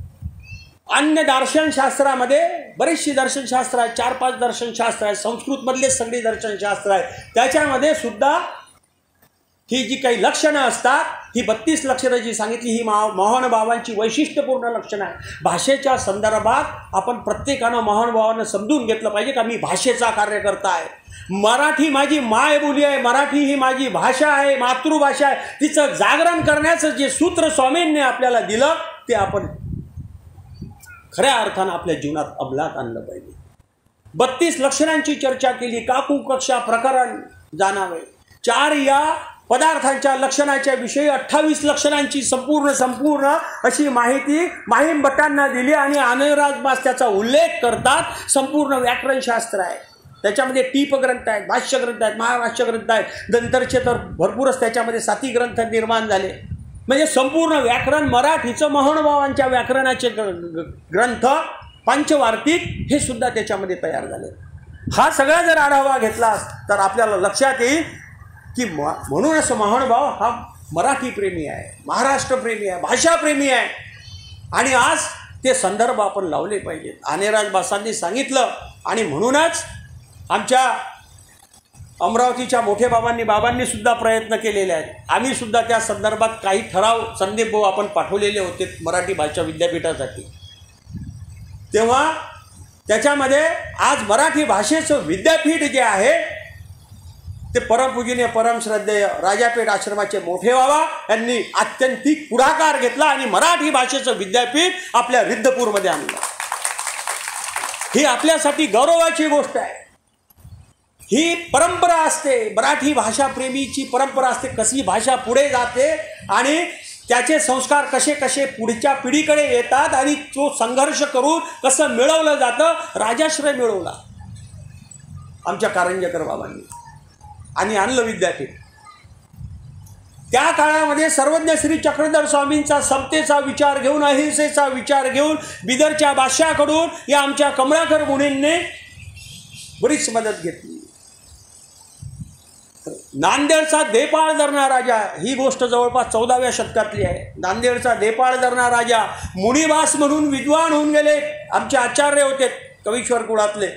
अन्य दर्शनशास्त्रामध्ये बरीचशी दर्शनशास्त्र आहेत, 4-5 दर्शनशास्त्र आहेत. संस्कृतमधले सगळी दर्शनशास्त्र आहेत. त्याच्यामध्ये सुद्धा ही जी काही लक्षणं असतात, ही 32 लक्षणं जी सांगितली ही महानुभावांची वैशिष्ट्यपूर्ण लक्षणं आहे. भाषेच्या संदर्भात आपण प्रत्येकानं महानुभावांना समजून घेतलं पाहिजे का मी भाषेचा कार्यकर्ता आहे. मराठी माझी मायबोली आहे, मराठी ही माझी भाषा आहे, मातृभाषा आहे. तिचं जागरण करण्याचं जे सूत्र स्वामींनी आपल्याला दिलं ते आपण खऱ्या अर्थानं आपल्या जीवनात अंमलात आणलं पाहिजे. 32 लक्षणांची चर्चा केली. काकू कक्षा प्रकरण जाणावे. 4 या पदार्थांच्या लक्षणाच्या विषयी 28 लक्षणांची संपूर्ण अशी माहिती माहीम भट्टांना दिली आणि अनिराज बास त्याचा उल्लेख करतात. संपूर्ण व्याकरणशास्त्र आहे त्याच्यामध्ये. टीप ग्रंथ आहेत, भाष्य ग्रंथ आहेत, महाभाष्य ग्रंथ आहेत, नंतरचे तर भरपूरच त्याच्यामध्ये 7 ग्रंथ निर्माण झाले. म्हणजे संपूर्ण व्याकरण मराठीचं महानुभावांच्या व्याकरणाचे ग्रंथ पंचवार्तिक हे सुद्धा त्याच्यामध्ये तयार झाले. हा सगळा जर आढावा घेतला तर आपल्याला लक्षात येईल की म्हणूनच महानुभाव हा मराठी प्रेमी आहे, महाराष्ट्र प्रेमी आहे, भाषा प्रेमी आहे. आणि आज ते संदर्भ आपण लावले पाहिजेत. अनिराज बासांनी सांगितलं आणि म्हणूनच आमच्या अमरावतीच्या मोठे बाबांनी सुद्धा प्रयत्न केलेले आहेत. आम्ही सुद्धा त्या संदर्भात काही ठराव संदीप भाऊ आपण पाठवलेले होते मराठी भाषा विद्यापीठासाठी. तेव्हा त्याच्यामध्ये आज मराठी भाषेचं विद्यापीठ जे आहे ते परमपूजनीय परमश्रद्धेय राजापेठ आश्रमाचे मोठे बाबा यांनी आत्यंतिक पुढाकार घेतला आणि मराठी भाषेचं विद्यापीठ आपल्या रिद्धपूरमध्ये आणलं. ही आपल्यासाठी गौरवाची गोष्ट आहे. ही परंपरा असते, मराठी भाषा प्रेमीची परंपरा असते. कशी भाषा पुढे जाते आणि त्याचे संस्कार कसे कसे पुढच्या पिढीकडे येतात आणि तो संघर्ष करून कसं मिळवलं जातं. राजाश्रय मिळवला आमच्या कारंजेकर बाबांनी आणि आणलं विद्यापीठ. त्या काळामध्ये सर्वज्ञ श्री चक्रधर स्वामींचा समतेचा विचार घेऊन, अहिंसेचा विचार घेऊन बिदरच्या बादशाहकडून या आमच्या कमळाकर मुनींनी बरीच मदत घेतली. नांदेडचा देपाळ धरणा राजा, ही गोष्ट जवळपास 14व्या शतकातली आहे. नांदेडचा देपाळ धरणा राजा मुनिवास म्हणून विद्वान होऊन गेले. आमचे आचार्य होते कवीश्वर कुळातले.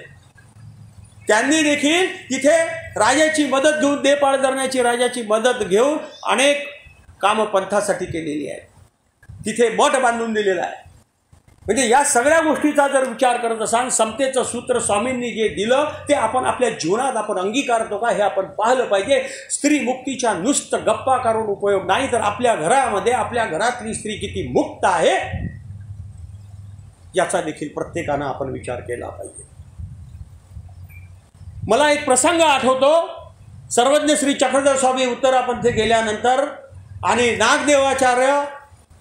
त्यांनी देखील तिथे राजाची मदत घेऊन, देपाळ धरण्याची राजाची मदत घेऊन अनेक कामं पंथासाठी केलेली आहेत. तिथे मठ बांधून दिलेला आहे. म्हणजे या सगळ्या गोष्टीचा जर विचार करत असाल, समतेचं सूत्र स्वामींनी जे दिलं ते आपण आपल्या जीवनात आपण अंगीकारतो का हे आपण पाहिलं पाहिजे. स्त्री मुक्तीच्या नुसतं गप्पा करून उपयोग नाही, तर आपल्या घरामध्ये आपल्या घरातली स्त्री किती मुक्त आहे याचा देखील प्रत्येकानं आपण विचार केला पाहिजे. मला एक प्रसंग आठवतो. सर्वज्ञ श्री चक्रधर स्वामी उत्तरापंथे गेल्यानंतर आणि नागदेवाचार्य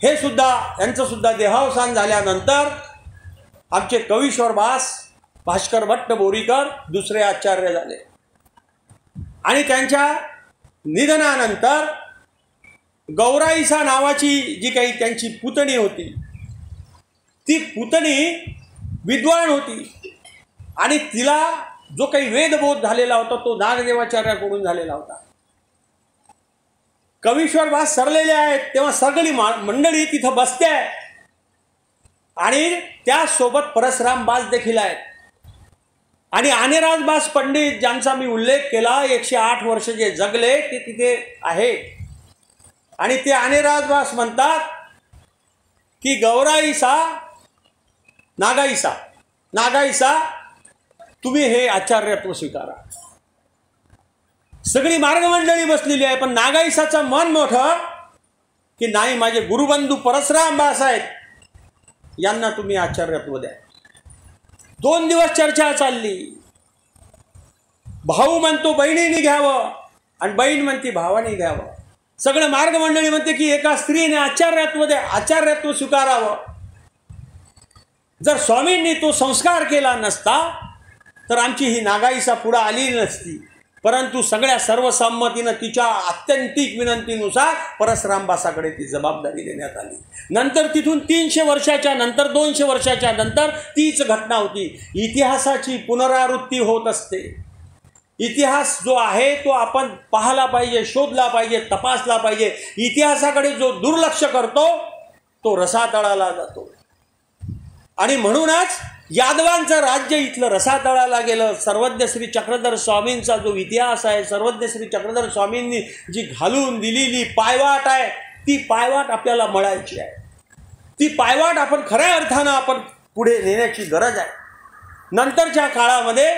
हे सुद्धा यांचं सुद्धा देहावसान झाल्यानंतर आमचे कवीश्वर बास, भास्कर भट्ट बोरीकर दुसरे आचार्य झाले. आणि त्यांच्या निधनानंतर गौराईसा नावाची जी काही त्यांची पुतणी होती, ती पुतणी विद्वान होती आणि तिला जो काही वेदबोध झालेला होता तो नागदेवाचार्याकडून झालेला होता. कवीश्वर बास सरलेले आहेत तेव्हा सगळी मंडळी तिथं बसते आहे आणि त्यासोबत परसराम बास देखील आहेत. आणि अनिराज बास पंडित ज्यांचा मी उल्लेख केला, 108 वर्ष जे जगले ते तिथे आहे. आणि ते अनिराज बास म्हणतात की गौराईसा नागाईसा तुम्ही हे आचार्यत्व स्वीकारा. सगळी मार्गमंडळी बसलेली आहे, पण नागाईसाचं मन मोठं की नाही, माझे गुरुबंधू परसराम बास आहेत, यांना तुम्ही आचार्यत्व द्या. 2 दिवस चर्चा चालली. भाऊ म्हणतो बहिणीने घ्यावं आणि बहीण म्हणते भावाने घ्यावं. सगळं मार्गमंडळी म्हणते की एका स्त्रीने आचार्यत्व द्या, आचार्यत्व स्वीकारावं. जर स्वामींनी तो संस्कार केला नसता तर आमची ही नागाईसा पुढे आली नसती. परंतु सगळ्या सर्वसंमतीनं तिच्या आत्यंतिक विनंतीनुसार परसरामबासाकडे ती जबाबदारी देण्यात आली. नंतर तिथून 300 वर्षाच्या नंतर, 200 वर्षाच्या नंतर तीच घटना होती. इतिहासाची पुनरावृत्ती होत असते. इतिहास जो आहे तो आपण पाहायला पाहिजे, शोधला पाहिजे, तपासला पाहिजे. इतिहासाकडे जो दुर्लक्ष करतो तो रसातळाला जातो. आणि म्हणूनच यादवांचं राज्य इथलं रसातळाला गेलं. सर्वज्ञ श्री चक्रधर स्वामींचा जो इतिहास आहे, सर्वज्ञ श्री चक्रधर स्वामींनी जी घालून दिलेली पायवाट आहे, ती पायवाट आपल्याला मळायची आहे. ती पायवाट आपण खऱ्या अर्थानं आपण पुढे नेण्याची गरज आहे. नंतरच्या काळामध्ये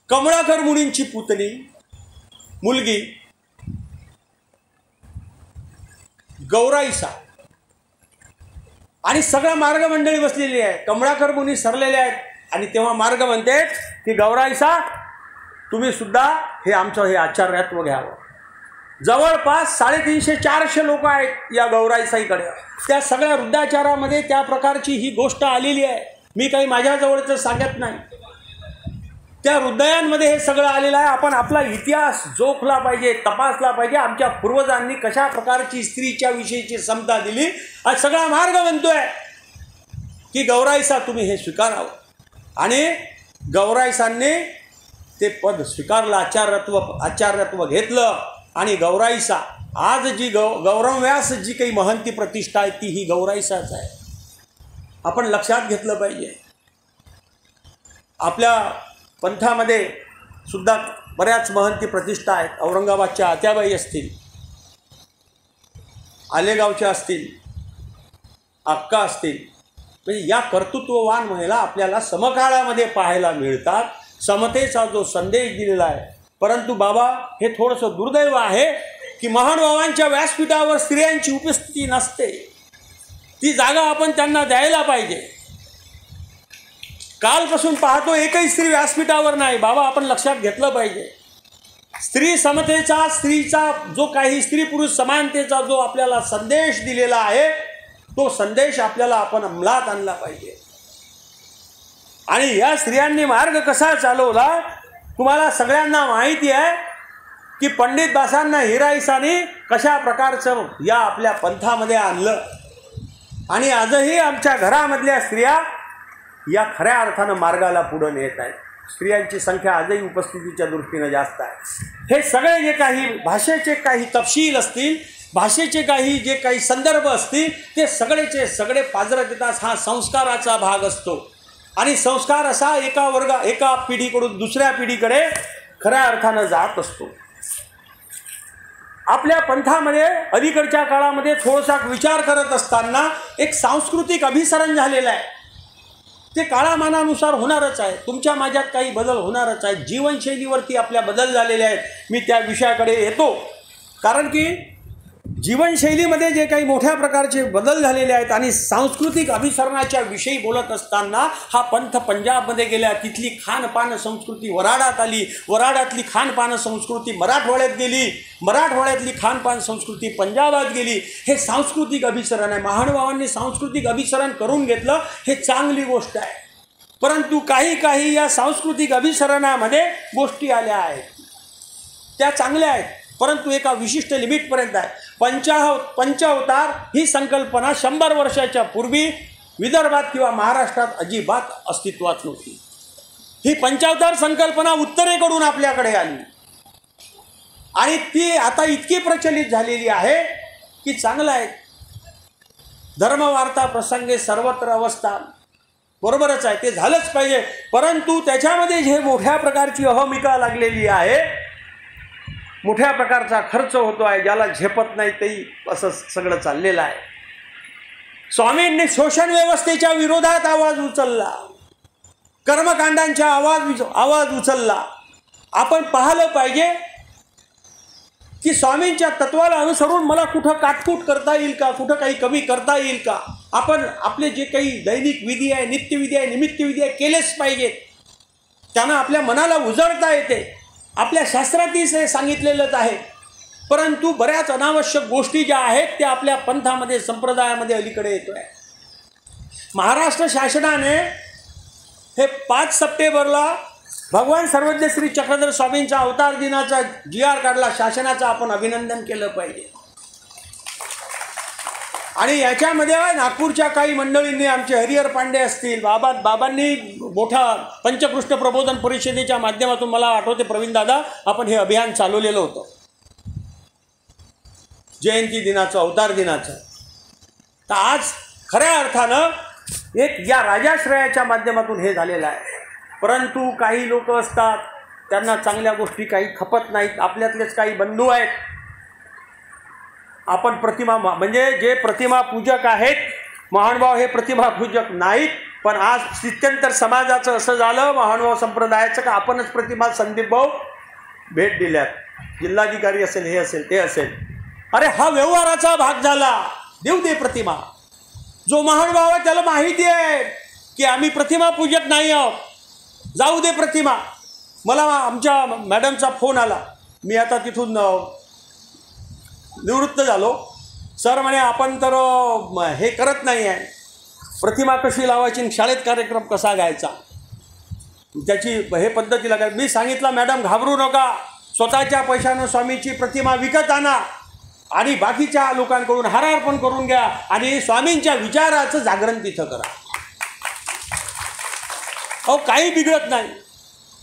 कमळाकर मुनींची पुतणी मुलगी गौराईसा आणि सगळं मार्ग मंडळी बसलेली आहे, कमळाकर मुनी सरलेले आहेत आणि तेव्हा मार्ग म्हणते की गौराईसा तुम्ही सुद्धा हे आमचं हे आचार्यत्व घ्यावं. जवळपास 350-400 लोक आहेत या गौराईसाईकडे. त्या सगळ्या वृद्धाचारामध्ये त्या प्रकारची ही गोष्ट आलेली आहे. मी काही माझ्याजवळचं सांगत नाही, त्या हृदयांमध्ये हे सगळं आलेलं आहे. आपण आपला इतिहास जोखला पाहिजे, तपासला पाहिजे. आमच्या पूर्वजांनी कशा प्रकारची स्त्रीच्या विषयीची समता दिली. आज सगळा मार्ग म्हणतोय की गौराईसा तुम्ही हे स्वीकारावं. आणि गौराईसांनी ते पद स्वीकारलं, आचार्यत्व घेतलं. आणि गौराईसा आज जी गौरवव्यास जी काही महंती प्रतिष्ठा आहे ती ही गौराईसाच आहे. आपण लक्षात घेतलं पाहिजे. आपल्या पंथामध्ये सुद्धा बऱ्याच महंती प्रतिष्ठा आहेत. औरंगाबादच्या आत्याबाई असतील, आलेगावच्या असतील, अक्का असतील, म्हणजे या कर्तृत्ववान महिला आपल्याला समकाळामध्ये पाहायला मिळतात. समतेचा जो संदेश दिलेला आहे. परंतु बाबा हे थोडंसं दुर्दैव आहे की महानुभावांच्या व्यासपीठावर स्त्रियांची उपस्थिती नसते. ती जागा आपण त्यांना द्यायला पाहिजे. कालपासून पाहतो एकही स्त्री व्यासपीठावर नाही. बाबा आपण लक्षात घेतलं पाहिजे. स्त्री समतेचा, स्त्रीचा जो काही स्त्री पुरुष समानतेचा जो आपल्याला संदेश दिलेला आहे तो संदेश आपल्याला आपण अंमलात आणला पाहिजे. आणि या स्त्रियांनी मार्ग कसा चालवला तुम्हाला सगळ्यांना माहिती आहे की पंडित दासांना हिराईसाने कशा प्रकारचं या आपल्या पंथामध्ये आणलं. आणि आजही आमच्या घरामधल्या स्त्रिया या खऱ्या अर्थानं मार्गाला पुढे नेत आहेत. स्त्रियांची संख्या आजही उपस्थितीच्या दृष्टीनं जास्त आहे. हे सगळे जे काही भाषेचे काही तपशील असतील, भाषेचे काही जे काही संदर्भ असतील ते सगळेचे सगळे पाजरत येतात. हा संस्काराचा भाग असतो. आणि संस्कार असा एका पिढीकडून दुसऱ्या पिढीकडे खऱ्या अर्थानं जात असतो. आपल्या पंथामध्ये अलीकडच्या काळामध्ये थोडासा विचार करत असताना एक सांस्कृतिक अभिसरण झालेलं आहे. ते काळामानानुसार होणारच आहे. तुमच्या माझ्यात काही बदल होणारच आहे. जीवनशैलीवरती आपल्या बदल झालेले आहेत. मी त्या विषयाकडे येतो. कारण की जीवनशैलीमध्ये जे काही मोठ्या प्रकारचे बदल झालेले आहेत आणि सांस्कृतिक अभिसरणाच्या विषयी बोलत असताना हा पंथ पंजाबमध्ये गेला. तिथली खानपान संस्कृती वराडात आली. वराडातली खानपान संस्कृती मराठवाड्यात गेली. मराठवाड्यातली खानपान संस्कृती पंजाबात गेली. हे सांस्कृतिक अभिसरण आहे. महानुभावांनी सांस्कृतिक अभिसरण करून घेतलं, हे चांगली गोष्ट आहे. परंतु काही या सांस्कृतिक अभिसरणामध्ये गोष्टी आल्या आहेत त्या चांगल्या आहेत, परंतु एका विशिष्ट लिमिटपर्यंत आहे. पंचावतार ही संकल्पना 100 वर्षाच्या पूर्वी विदर्भात किंवा महाराष्ट्रात अजिबात अस्तित्वात नव्हती. ही पंचावतार संकल्पना उत्तरेकडून आपल्याकडे आली आणि ती आता इतकी प्रचलित झालेली आहे की चांगलं आहे. धर्मवार्ता प्रसंगे सर्वत्र अवस्थान बरोबरच आहे, ते झालंच पाहिजे. परंतु त्याच्यामध्ये जे मोठ्या प्रकारची अहमिका लागलेली आहे, मोठ्या प्रकारचा खर्च होतो आहे, ज्याला झेपत नाही तेही असं सगळं चाललेलं आहे. स्वामींनी शोषण व्यवस्थेच्या विरोधात आवाज उचलला, कर्मकांडांच्या आवाज उचलला. आपण पाहिलं पाहिजे की स्वामींच्या तत्वाला अनुसरून मला कुठं काटकूट करता येईल का, कुठं काही कमी करता येईल का. आपण आपले जे काही दैनिक विधी आहे, नित्यविधी आहे, निमित्तविधी आहे केलेच पाहिजेत. त्यानं आपल्या मनाला उजळता येते. आपल्या शास्त्रातही हे सांगितलेलंच आहे. परंतु बऱ्याच अनावश्यक गोष्टी ज्या आहेत त्या आपल्या पंथामध्ये संप्रदायामध्ये अलीकडे येतो आहे. महाराष्ट्र शासनाने हे 5 सप्टेंबरला भगवान सर्वज्ञ श्री चक्रधर स्वामींचा अवतार दिनाचा GR काढला. शासनाचं आपण अभिनंदन केलं पाहिजे. आणि याच्यामध्ये नागपूरच्या काही मंडळींनी, आमचे हरिहर पांडे असतील, बाबांनी मोठा पंचकृष्ण प्रबोधन परिषदेच्या माध्यमातून, मला आठवते प्रवीण दादा, आपण हे अभियान चालवलेलं होतं जयंती दिनाचं, अवतार दिनाचं. तर आज खऱ्या अर्थानं एक या राजाश्रयाच्या माध्यमातून हे झालेलं आहे. परंतु काही लोक असतात त्यांना चांगल्या गोष्टी काही खपत नाहीत. आपल्यातलेच काही बंधू आहेत, आपण प्रतिमा म्हणजे जे प्रतिमा पूजक आहेत, महानुभाव हे प्रतिमा पूजक नाहीत. पण आज स्थित्यंतर समाजाचं असं झालं, महानुभाव संप्रदायाचं, का आपणच प्रतिमा संदीप भाऊ भेट दिल्यात. जिल्हाधिकारी असेल, हे असेल, ते असेल. अरे हा व्यवहाराचा भाग झाला. देऊ दे प्रतिमा, जो महानुभाव आहे त्याला माहिती आहे की आम्ही प्रतिमा पूजक नाही आहोत. जाऊ दे प्रतिमा. मला आमच्या मॅडमचा फोन आला, मी आता तिथून निवृत्त झालो. सर म्हणे आपण तर हे करत नाही आहे, प्रतिमा कशी लावायची, शाळेत कार्यक्रम कसा घ्यायचा, त्याची हे पद्धतीला काय. मी सांगितलं मॅडम घाबरू नका, स्वतःच्या पैशानं स्वामीची प्रतिमा विकत आणा आणि बाकीच्या लोकांकडून हार अर्पण करून घ्या आणि स्वामींच्या विचाराचं जागरण तिथं करा. अहो काही बिघडत नाही.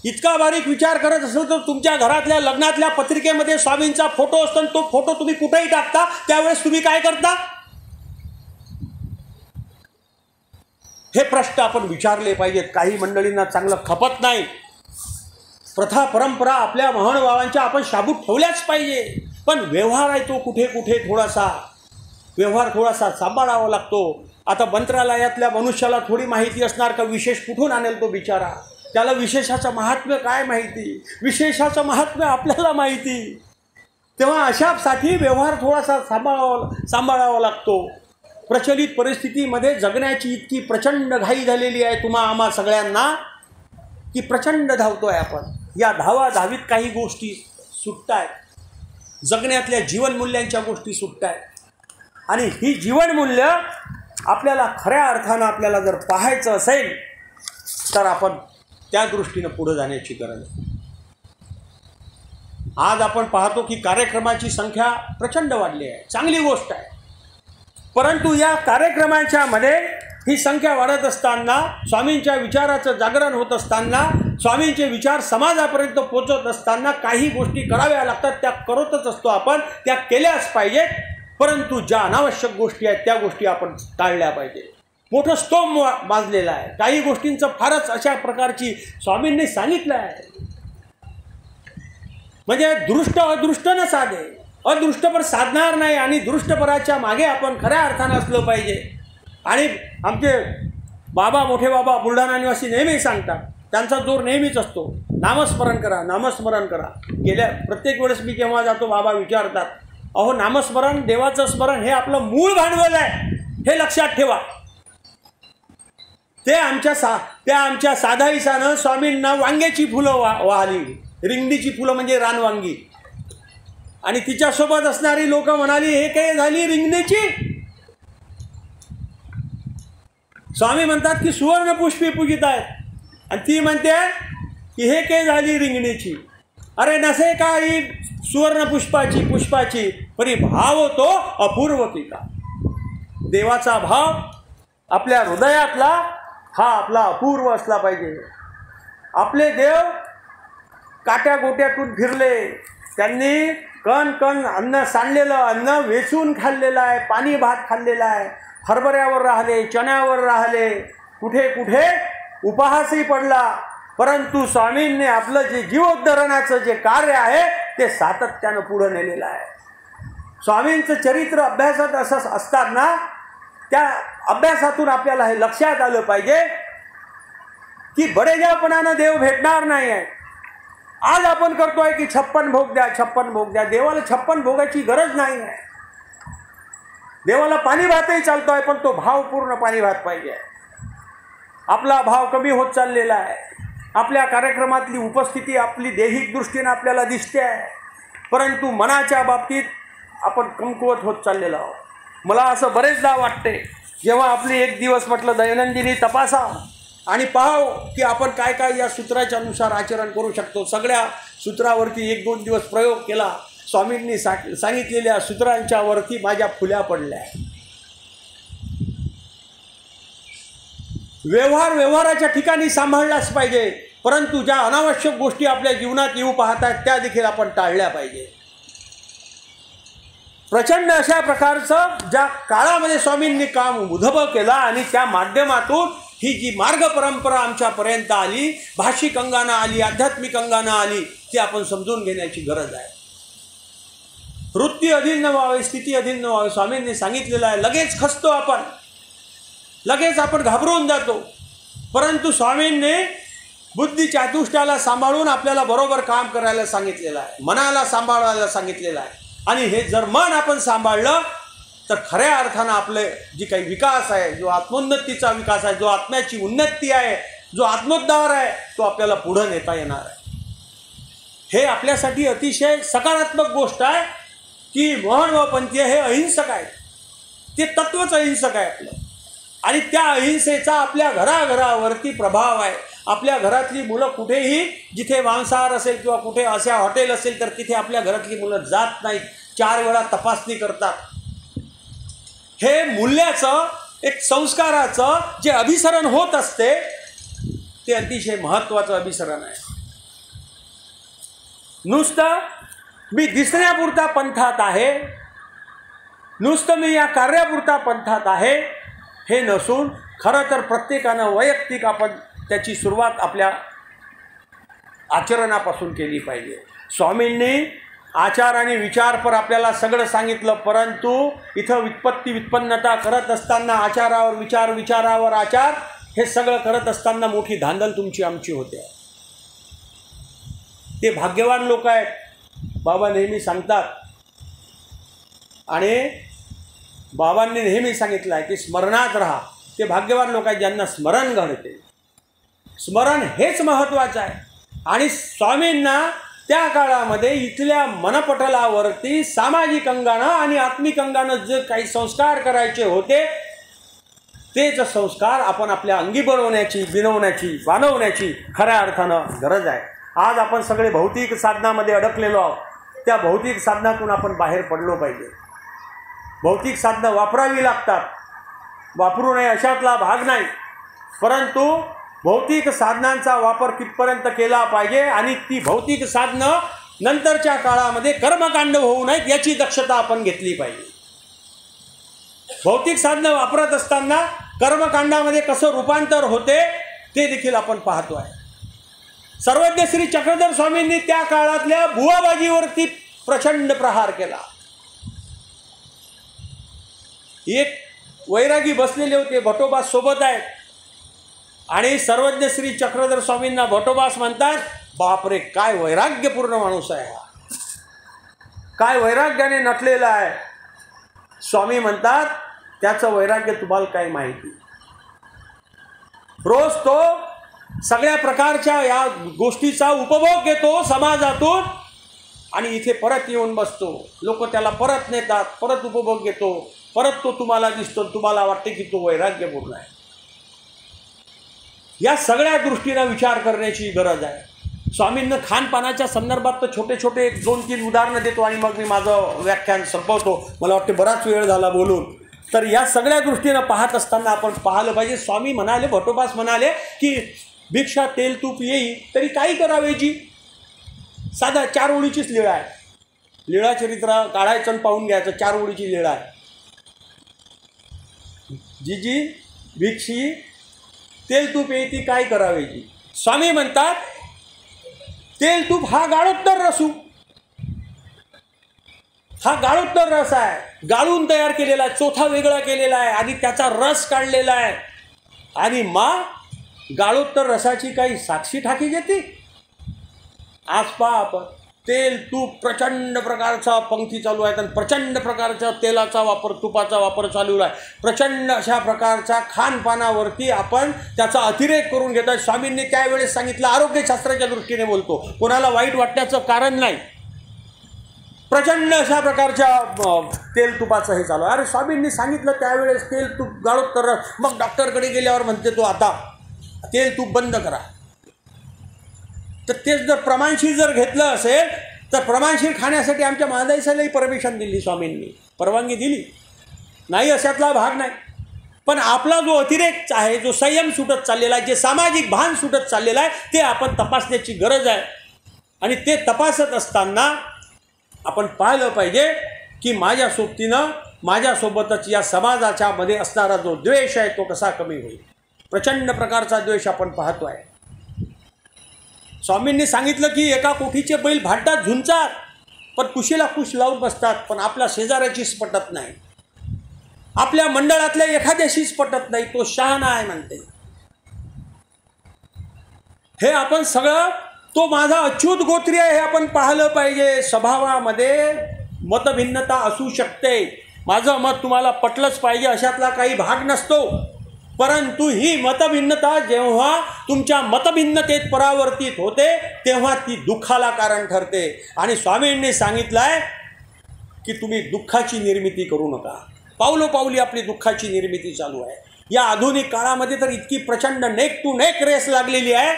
इतका बारीक विचार करत असेल तर तुमच्या घरातल्या लग्नातल्या पत्रिकेमध्ये स्वामींचा फोटो असतो, तो फोटो तुम्ही कुठेही टाकता, त्यावेळेस तुम्ही काय करता, हे प्रश्न आपण विचारले पाहिजेत. काही मंडळींना चांगलं खपत नाही. प्रथा परंपरा आपल्या महानुभावांच्या आपण शाबूत ठेवल्याच पाहिजे, पण व्यवहार आहे तो कुठे कुठे थोडासा सांभाळावा लागतो. आता मंत्रालयातल्या मनुष्याला थोडी माहिती असणार का विशेष कुठून आणेल तो बिचारा, त्याला विशेषाचं महात्म्य काय माहिती, विशेषाचं महात्म्य आपल्याला माहिती. तेव्हा अशासाठी व्यवहार थोडासा सांभाळावा लागतो. प्रचलित परिस्थितीमध्ये जगण्याची इतकी प्रचंड घाई झालेली आहे आम्हा सगळ्यांना की प्रचंड धावतोय आपण. या धावाधावीत काही गोष्टी सुटतायत, जगण्यातल्या जीवनमूल्यांच्या गोष्टी सुटतायत आणि ही जीवनमूल्य आपल्याला खऱ्या अर्थानं आपल्याला जर पाहायचं असेल तर आपण त्या दृष्टीनं पुढे जाण्याची गरज आहे. आज आपण पाहतो की कार्यक्रमाची संख्या प्रचंड वाढली आहे, चांगली गोष्ट आहे. परंतु या कार्यक्रमाच्या मध्ये ही संख्या वाढत असताना, स्वामींच्या विचाराचं जागरण होत असताना, स्वामींचे विचार समाजापर्यंत पोहोचत असताना काही गोष्टी कराव्या लागतात. त्या करतच असतो आपण, त्या केल्याच पाहिजेत. परंतु ज्या अनावश्यक गोष्टी आहेत त्या गोष्टी आपण टाळल्या पाहिजे. मोठं स्तोम माजलेलं आहे, काही गोष्टींचं फारच अशा प्रकारची स्वामींनी सांगितलं आहे. म्हणजे दृष्ट अदृष्ट न साधे, अदृष्टपर साधणार नाही आणि दृष्टपराच्या मागे आपण खऱ्या अर्थानं असलं पाहिजे. आणि आमचे बाबा, मोठे बाबा बुलढाणा निवासी नेहमी सांगतात, त्यांचा जोर नेहमीच असतो, नामस्मरण करा, नामस्मरण करा. गेल्या प्रत्येक वेळेस मी केव्हा जातो बाबा विचारतात, अहो नामस्मरण, देवाचं स्मरण हे आपलं मूळ भांडवल आहे, हे लक्षात ठेवा. ते आमच्या साधाईसानं स्वामींना वांग्याची फुलं वाहली, रिंगणीची फुलं म्हणजे रानवांगी, आणि तिच्यासोबत असणारी लोक म्हणाली हे काय झाली रिंगणीची. स्वामी म्हणतात की सुवर्ण पुष्पी पूजित आहेत आणि ती म्हणते की हे काय झाली रिंगणीची. अरे नसे काही सुवर्ण पुष्पाची परी भाव तो अपूर्व पिका. देवाचा भाव आपल्या हृदयातला हा आपला अपूर्व असला पाहिजे. आपले देव काट्या गोट्यातून फिरले, त्यांनी कण कण अन्न सांडलेलं अन्न वेचून खाल्लेलं आहे, पाणी भात खाल्लेला आहे, हरभऱ्यावर राहिले, चण्यावर राहिले, कुठे कुठे उपहासही पडला. परंतु स्वामींनी आपलं जे जीवोद्धरणाचं जे कार्य आहे ते सातत्यानं पुढं नेलेलं आहे. स्वामींचं चरित्र अभ्यासात असं असताना त्या अभ्यासातून आपल्याला हे लक्षात आलं पाहिजे की बडेजापणानं देव भेटणार नाही आहे. आज आपण करतोय की 56 भोग द्या, 56 भोग द्या. देवाला 56 भोगाची गरज नाही आहे. देवाला पाणी भातही चालतोय, पण तो भाव पूर्ण पाणी भात पाहिजे. आपला भाव कमी होत चाललेला आहे. आपल्या कार्यक्रमातली उपस्थिती आपली दैहिक दृष्टीने आपल्याला दिसते आहे, परंतु मनाच्या बाबतीत आपण कमकुवत होत चाललेलो आहोत. मला असं बरेचदा वाटते, जेव्हा आपली एक दिवस म्हटलं दैनंदिनी तपासा आणि पाहाव की आपण काय काय या सूत्राच्या अनुसार आचरण करू शकतो. सगळ्या सूत्रावरती 1-2 दिवस प्रयोग केला. स्वामींनी सांगितलेल्या सूत्रांच्या वरती माझ्या फुल्या पडल्या. व्यवहाराच्या ठिकाणी सांभाळलाच पाहिजे, परंतु ज्या अनावश्यक गोष्टी आपल्या जीवनात येऊ पाहतात त्या देखील आपण टाळल्या पाहिजे. प्रचंड अशा प्रकारचं ज्या काळामध्ये स्वामींनी काम उधब केला आणि त्या माध्यमातून ही जी मार्ग परंपरा आमच्यापर्यंत आली, भाषिक अंगानं आली, आध्यात्मिक अंगानं आली, ती आपण समजून घेण्याची गरज आहे. वृत्ती अधीन न व्हावे, स्थिती अधीन न व्हावे, स्वामींनी सांगितलेलं आहे. लगेच खचतो आपण, लगेच आपण घाबरून जातो, परंतु स्वामींनी बुद्धी चातुष्ट्याला सांभाळून आपल्याला बरोबर काम करायला सांगितलेलं आहे, मनाला सांभाळायला सांगितलेलं आहे. आणि हे जर मन आपण सांभाळलं तर खऱ्या अर्थानं आपले जी काही विकास आहे, जो आत्मोन्नतीचा विकास आहे, जो आत्म्याची उन्नती आहे, जो आत्मोद्धार आहे, तो आपल्याला पुढं नेता येणार आहे. हे आपल्यासाठी अतिशय सकारात्मक गोष्ट आहे की मोहनभाऊ पंतीय हे अहिंसक आहेत. ते तत्वच अहिंसक आहे आपलं. आणि त्या अहिंसेचा आपल्या घराघरावरती प्रभाव आहे. आपल्या घरातली मुलं कुठेही, जिथे मांसाहार असेल किंवा कुठे अशा हॉटेल असेल तर तिथे आपल्या घरातली मुलं जात नाहीत, 4 वेळा तपासणी करतात. हे मूल्याचं, एक संस्काराचं जे अभिसरण होत असते ते अतिशय महत्त्वाचं अभिसरण आहे. नुसतं मी दिसण्यापुरता पंथात आहे, नुसतं मी या कार्यापुरता पंथात आहे हे नसून खरं तर प्रत्येकानं वैयक्तिक आपण त्याची सुरुवात आपल्या आचरणापासून केली पाहिजे. स्वामींनी आचार आणि विचारपर आपल्याला सगळं सांगितलं, परंतु इथं व्युत्पन्नता करत असताना आचारावर विचार, विचारावर आचार हे सगळं करत असताना मोठी धांदल तुमची आमची होते. ते भाग्यवान लोक आहेत, बाबा नेहमी सांगतात. आणि बाबांनी नेहमी सांगितलं आहे की स्मरणात राहा. ते भाग्यवान लोक आहेत ज्यांना स्मरण घडते. स्मरण हेच महत्त्वाचं आहे. आणि स्वामींना त्या काळामध्ये इथल्या मनपटलावरती सामाजिक अंगानं आणि आत्मिक अंगानं जे काही संस्कार करायचे होते तेच संस्कार आपण आपल्या अंगी बनवण्याची, बाणवण्याची खऱ्या अर्थानं गरज आहे. आज आपण सगळे भौतिक साधनामध्ये अडकलेलो आहोत. त्या भौतिक साधनातून आपण बाहेर पडलो पाहिजे. भौतिक साधनं वापरावी लागतात, वापरू नये अशातला भाग नाही, परंतु भौतिक साधनांचा वापर कितपर्यंत केला पाहिजे आणि ती भौतिक साधनं नंतरच्या काळामध्ये कर्मकांड होऊ नयेत याची दक्षता आपण घेतली पाहिजे. भौतिक साधनं वापरत असताना कर्मकांडामध्ये कसं रूपांतर होते ते देखील आपण पाहतो आहे. सर्वज्ञ श्री चक्रधर स्वामींनी त्या काळातल्या बुवाबाजीवरती प्रचंड प्रहार केला. एक वैरागी बसलेले होते, भटोबास सोबत आहेत, आणि सर्वज्ञ श्री चक्रधर स्वामींना भटोबास म्हणतात, बापरे काय वैराग्यपूर्ण माणूस आहे हा, काय वैराग्याने नटलेला आहे. स्वामी म्हणतात त्याचं वैराग्य तुम्हाला काय माहिती. रोज तो सगळ्या प्रकारच्या या गोष्टीचा उपभोग घेतो समाजातून आणि इथे परत येऊन बसतो. लोक त्याला परत नेतात, परत उपभोग घेतो, परत तो तुम्हाला दिसतो, तुम्हाला वाटते की तो वैराग्यपूर्ण आहे. या सगळ्या दृष्टीने विचार करण्याची गरज आहे. स्वामींना खानपानाच्या संदर्भात तर छोटे छोटे 2-3 उदाहरणं देतो आणि मग मी माझं व्याख्यान संपवतो. मला वाटते बराच वेळ झाला बोलून. तर या सगळ्या दृष्टीनं पाहत असताना आपण पाहिलं पाहिजे. स्वामी म्हणाले, भटोबास म्हणाले की भिक्षा तेल तूप येई तरी काही करावेची. साधा 4 ओळीचीच लीळा आहे. लीळा चरित्र काढायचं आणि पाहून घ्यायचं. 4 ओळीची लीळा आहे. जी भिक्षी तेल तूप येई ती काय करावेची. स्वामी म्हणतात तेल तूप हा गाळोत्तर रसू, हा गाळोत्तर रस आहे. गाळून तयार केलेला आहे, चोथा वेगळा केलेला आहे आणि त्याचा रस काढलेला आहे. आणि गाळोत्तर रसाची काही साक्षी ठाकी घेते. आज पहा आपण तेल तूप प्रचंड प्रकारचा पंक्ती चालू आहेत आणि प्रचंड प्रकारच्या तेलाचा वापर, तुपाचा वापर चालू आहे. प्रचंड अशा प्रकारच्या खानपानावरती आपण त्याचा अतिरेक करून घेतो. स्वामींनी त्यावेळेस सांगितलं, आरोग्यशास्त्राच्या दृष्टीने बोलतो, कोणाला वाईट वाटण्याचं कारण नाही. प्रचंड अशा प्रकारच्या तेल तुपाचं हे चालू आहे. अरे स्वामींनी सांगितलं त्यावेळेस तेल तूप गाळोत्तर. मग डॉक्टरकडे गेल्यावर म्हणते तो आता तेल तूप बंद करा. तर तेच जर प्रमाणशीर जर घेतलं असेल तर प्रमाणशीर खाण्यासाठी आमच्या महादाईसालाही परमिशन दिली, स्वामींनी परवानगी दिली नाही, अशातला भाग नाही. पण आपला जो अतिरेक आहे, जो संयम सुटत चाललेला आहे, जे सामाजिक भान सुटत चाललेलं आहे, ते आपण तपासण्याची गरज आहे. आणि ते तपासत असताना आपण पाहिलं पाहिजे की माझ्या सोबतीनं, माझ्यासोबतच या समाजाच्या मध्ये असणारा जो द्वेष आहे तो कसा कमी होईल. प्रचंड प्रकारचा द्वेष आपण पाहतो आहे. स्वामींनी सांगितलं की एका कोठीचे बैल भांडतात, झुंचात, पण कुशीला कुश लावून बसतात, पण आपल्या शेजाऱ्याचीच पटत नाही, आपल्या मंडळातल्या एखाद्याशीच पटत नाही, तो शहाणा आहे म्हणते. हे आपण सगळं, तो माझा अच्युत गोत्री आहे हे आपण पाहिलं पाहिजे. स्वभावामध्ये मतभिन्नता असू शकते, माझं मत तुम्हाला पटलंच पाहिजे अशातला काही भाग नसतो, परंतु ही मतभिन्नता जेव्हा तुमच्या मतभिन्नतेत परावर्तित होते तेव्हा ती दुःखाला कारण ठरते. आणि स्वामींनी सांगितलं आहे की तुम्ही दुःखाची निर्मिती करू नका. पावलोपावली आपली दुःखाची निर्मिती चालू आहे. या आधुनिक काळामध्ये तर इतकी प्रचंड नेक टू नेक रेस लागलेली आहे,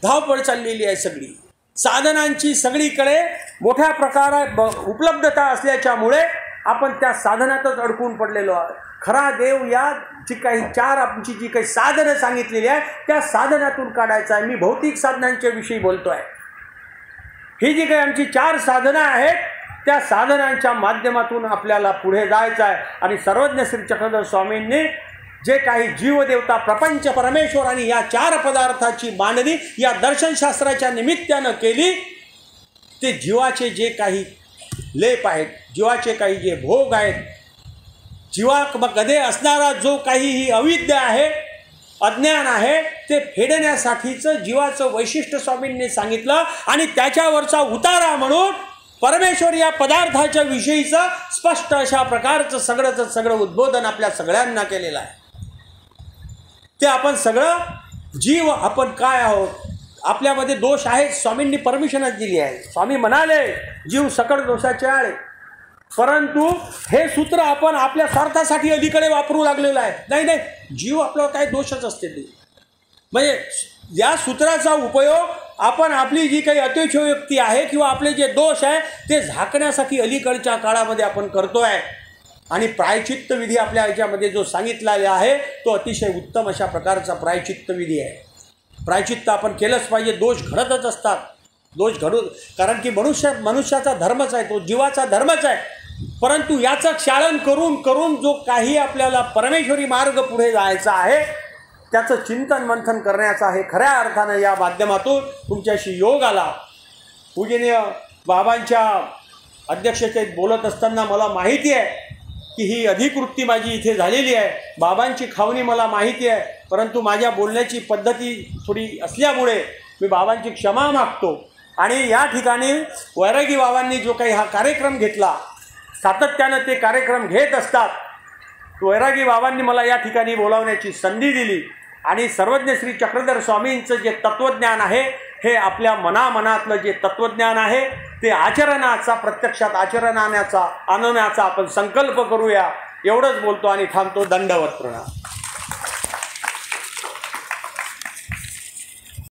धावपळ चाललेली आहे. सगळी साधनांची सगळीकडे मोठ्या प्रकारात उपलब्धता असल्याच्यामुळे आपण त्या साधनातच अडकून पडलेलो आहोत. खरा देव या जी काही आमची जी काही साधनं सांगितलेली आहे त्या साधनातून काढायचं आहे. मी भौतिक साधनांच्या विषयी बोलतो आहे. ही जी काही आमची 4 साधनं आहेत त्या साधनांच्या माध्यमातून आपल्याला पुढे जायचं आहे. आणि सर्वज्ञ श्री चक्रधर स्वामींनी जे काही जीवदेवता, प्रपंच, परमेश्वर आणि या 4 पदार्थाची मांडणी या दर्शनशास्त्राच्या निमित्तानं केली, ते जीवाचे जे काही लेप आहेत, जीवाचे काही जे भोग आहेत, जीवामध्ये असणारा जो काही ही अविद्या आहे, अज्ञान आहे, ते फेडण्यासाठीचं जीवाचं वैशिष्ट्य स्वामींनी सांगितलं. आणि त्याच्यावरचा उतारा म्हणून परमेश्वर या पदार्थाच्या विषयीचं स्पष्ट अशा प्रकारचं सगळं उद्बोधन आपल्या सगळ्यांना केलेलं आहे. ते आपण सगळं जीव आपण काय आहोत, आपल्यामध्ये दोष आहेत, स्वामींनी परमिशनच दिली आहे. स्वामी म्हणाले जीव सकळ दोषाचे आळे. परंतु हे सूत्र आपण आपल्या स्वार्थासाठी अलीकडे वापरू लागलेलं आहे. नाही, जीव आपला काय दोषच असते ते. म्हणजे या सूत्राचा उपयोग आपण आपली जी काही अतिशयोक्ती आहे किंवा आपले जे दोष आहे ते झाकण्यासाठी अलीकडच्या काळामध्ये आपण करतो आहे. आणि प्रायचित्त विधी आपल्या याच्यामध्ये जो सांगितलेला आहे तो अतिशय उत्तम अशा प्रकारचा प्रायचित्त विधी आहे. प्रायचित्त आपण केलंच पाहिजे. दोष घडतच असतात, दोष घडू, कारण की मनुष्याचा धर्मच आहे, तो जीवाचा धर्मच आहे. परंतु याचं क्षालन करून करून जो काही आपल्याला परमेश्वरी मार्ग पुढे जायचा आहे त्याचं चिंतन मंथन करण्याचा आहे. खऱ्या अर्थानं या माध्यमातून तुमच्याशी योग आला. पूजनीय बाबांच्या अध्यक्षतेत बोलत असताना मला माहिती आहे की ही अधिकृती माझी इथे झालेली आहे. बाबांची खावणी मला माहिती आहे, परंतु माझ्या बोलण्याची पद्धती थोडी असल्यामुळे मी बाबांची क्षमा मागतो. आणि या ठिकाणी वैरागी बाबांनी जो काही हा कार्यक्रम घेतला, सातत्यानं ते कार्यक्रम घेत असतात, वैरागी बाबांनी मला या ठिकाणी बोलावण्याची संधी दिली. आणि सर्वज्ञ श्री चक्रधर स्वामींचं जे तत्त्वज्ञान आहे हे आपल्या मनामनातलं जे तत्त्वज्ञान आहे ते आचरणाचा, प्रत्यक्षात आणण्याचा आपण संकल्प करूया. एवढंच बोलतो आणि थांबतो. दंडवत प्रणाम.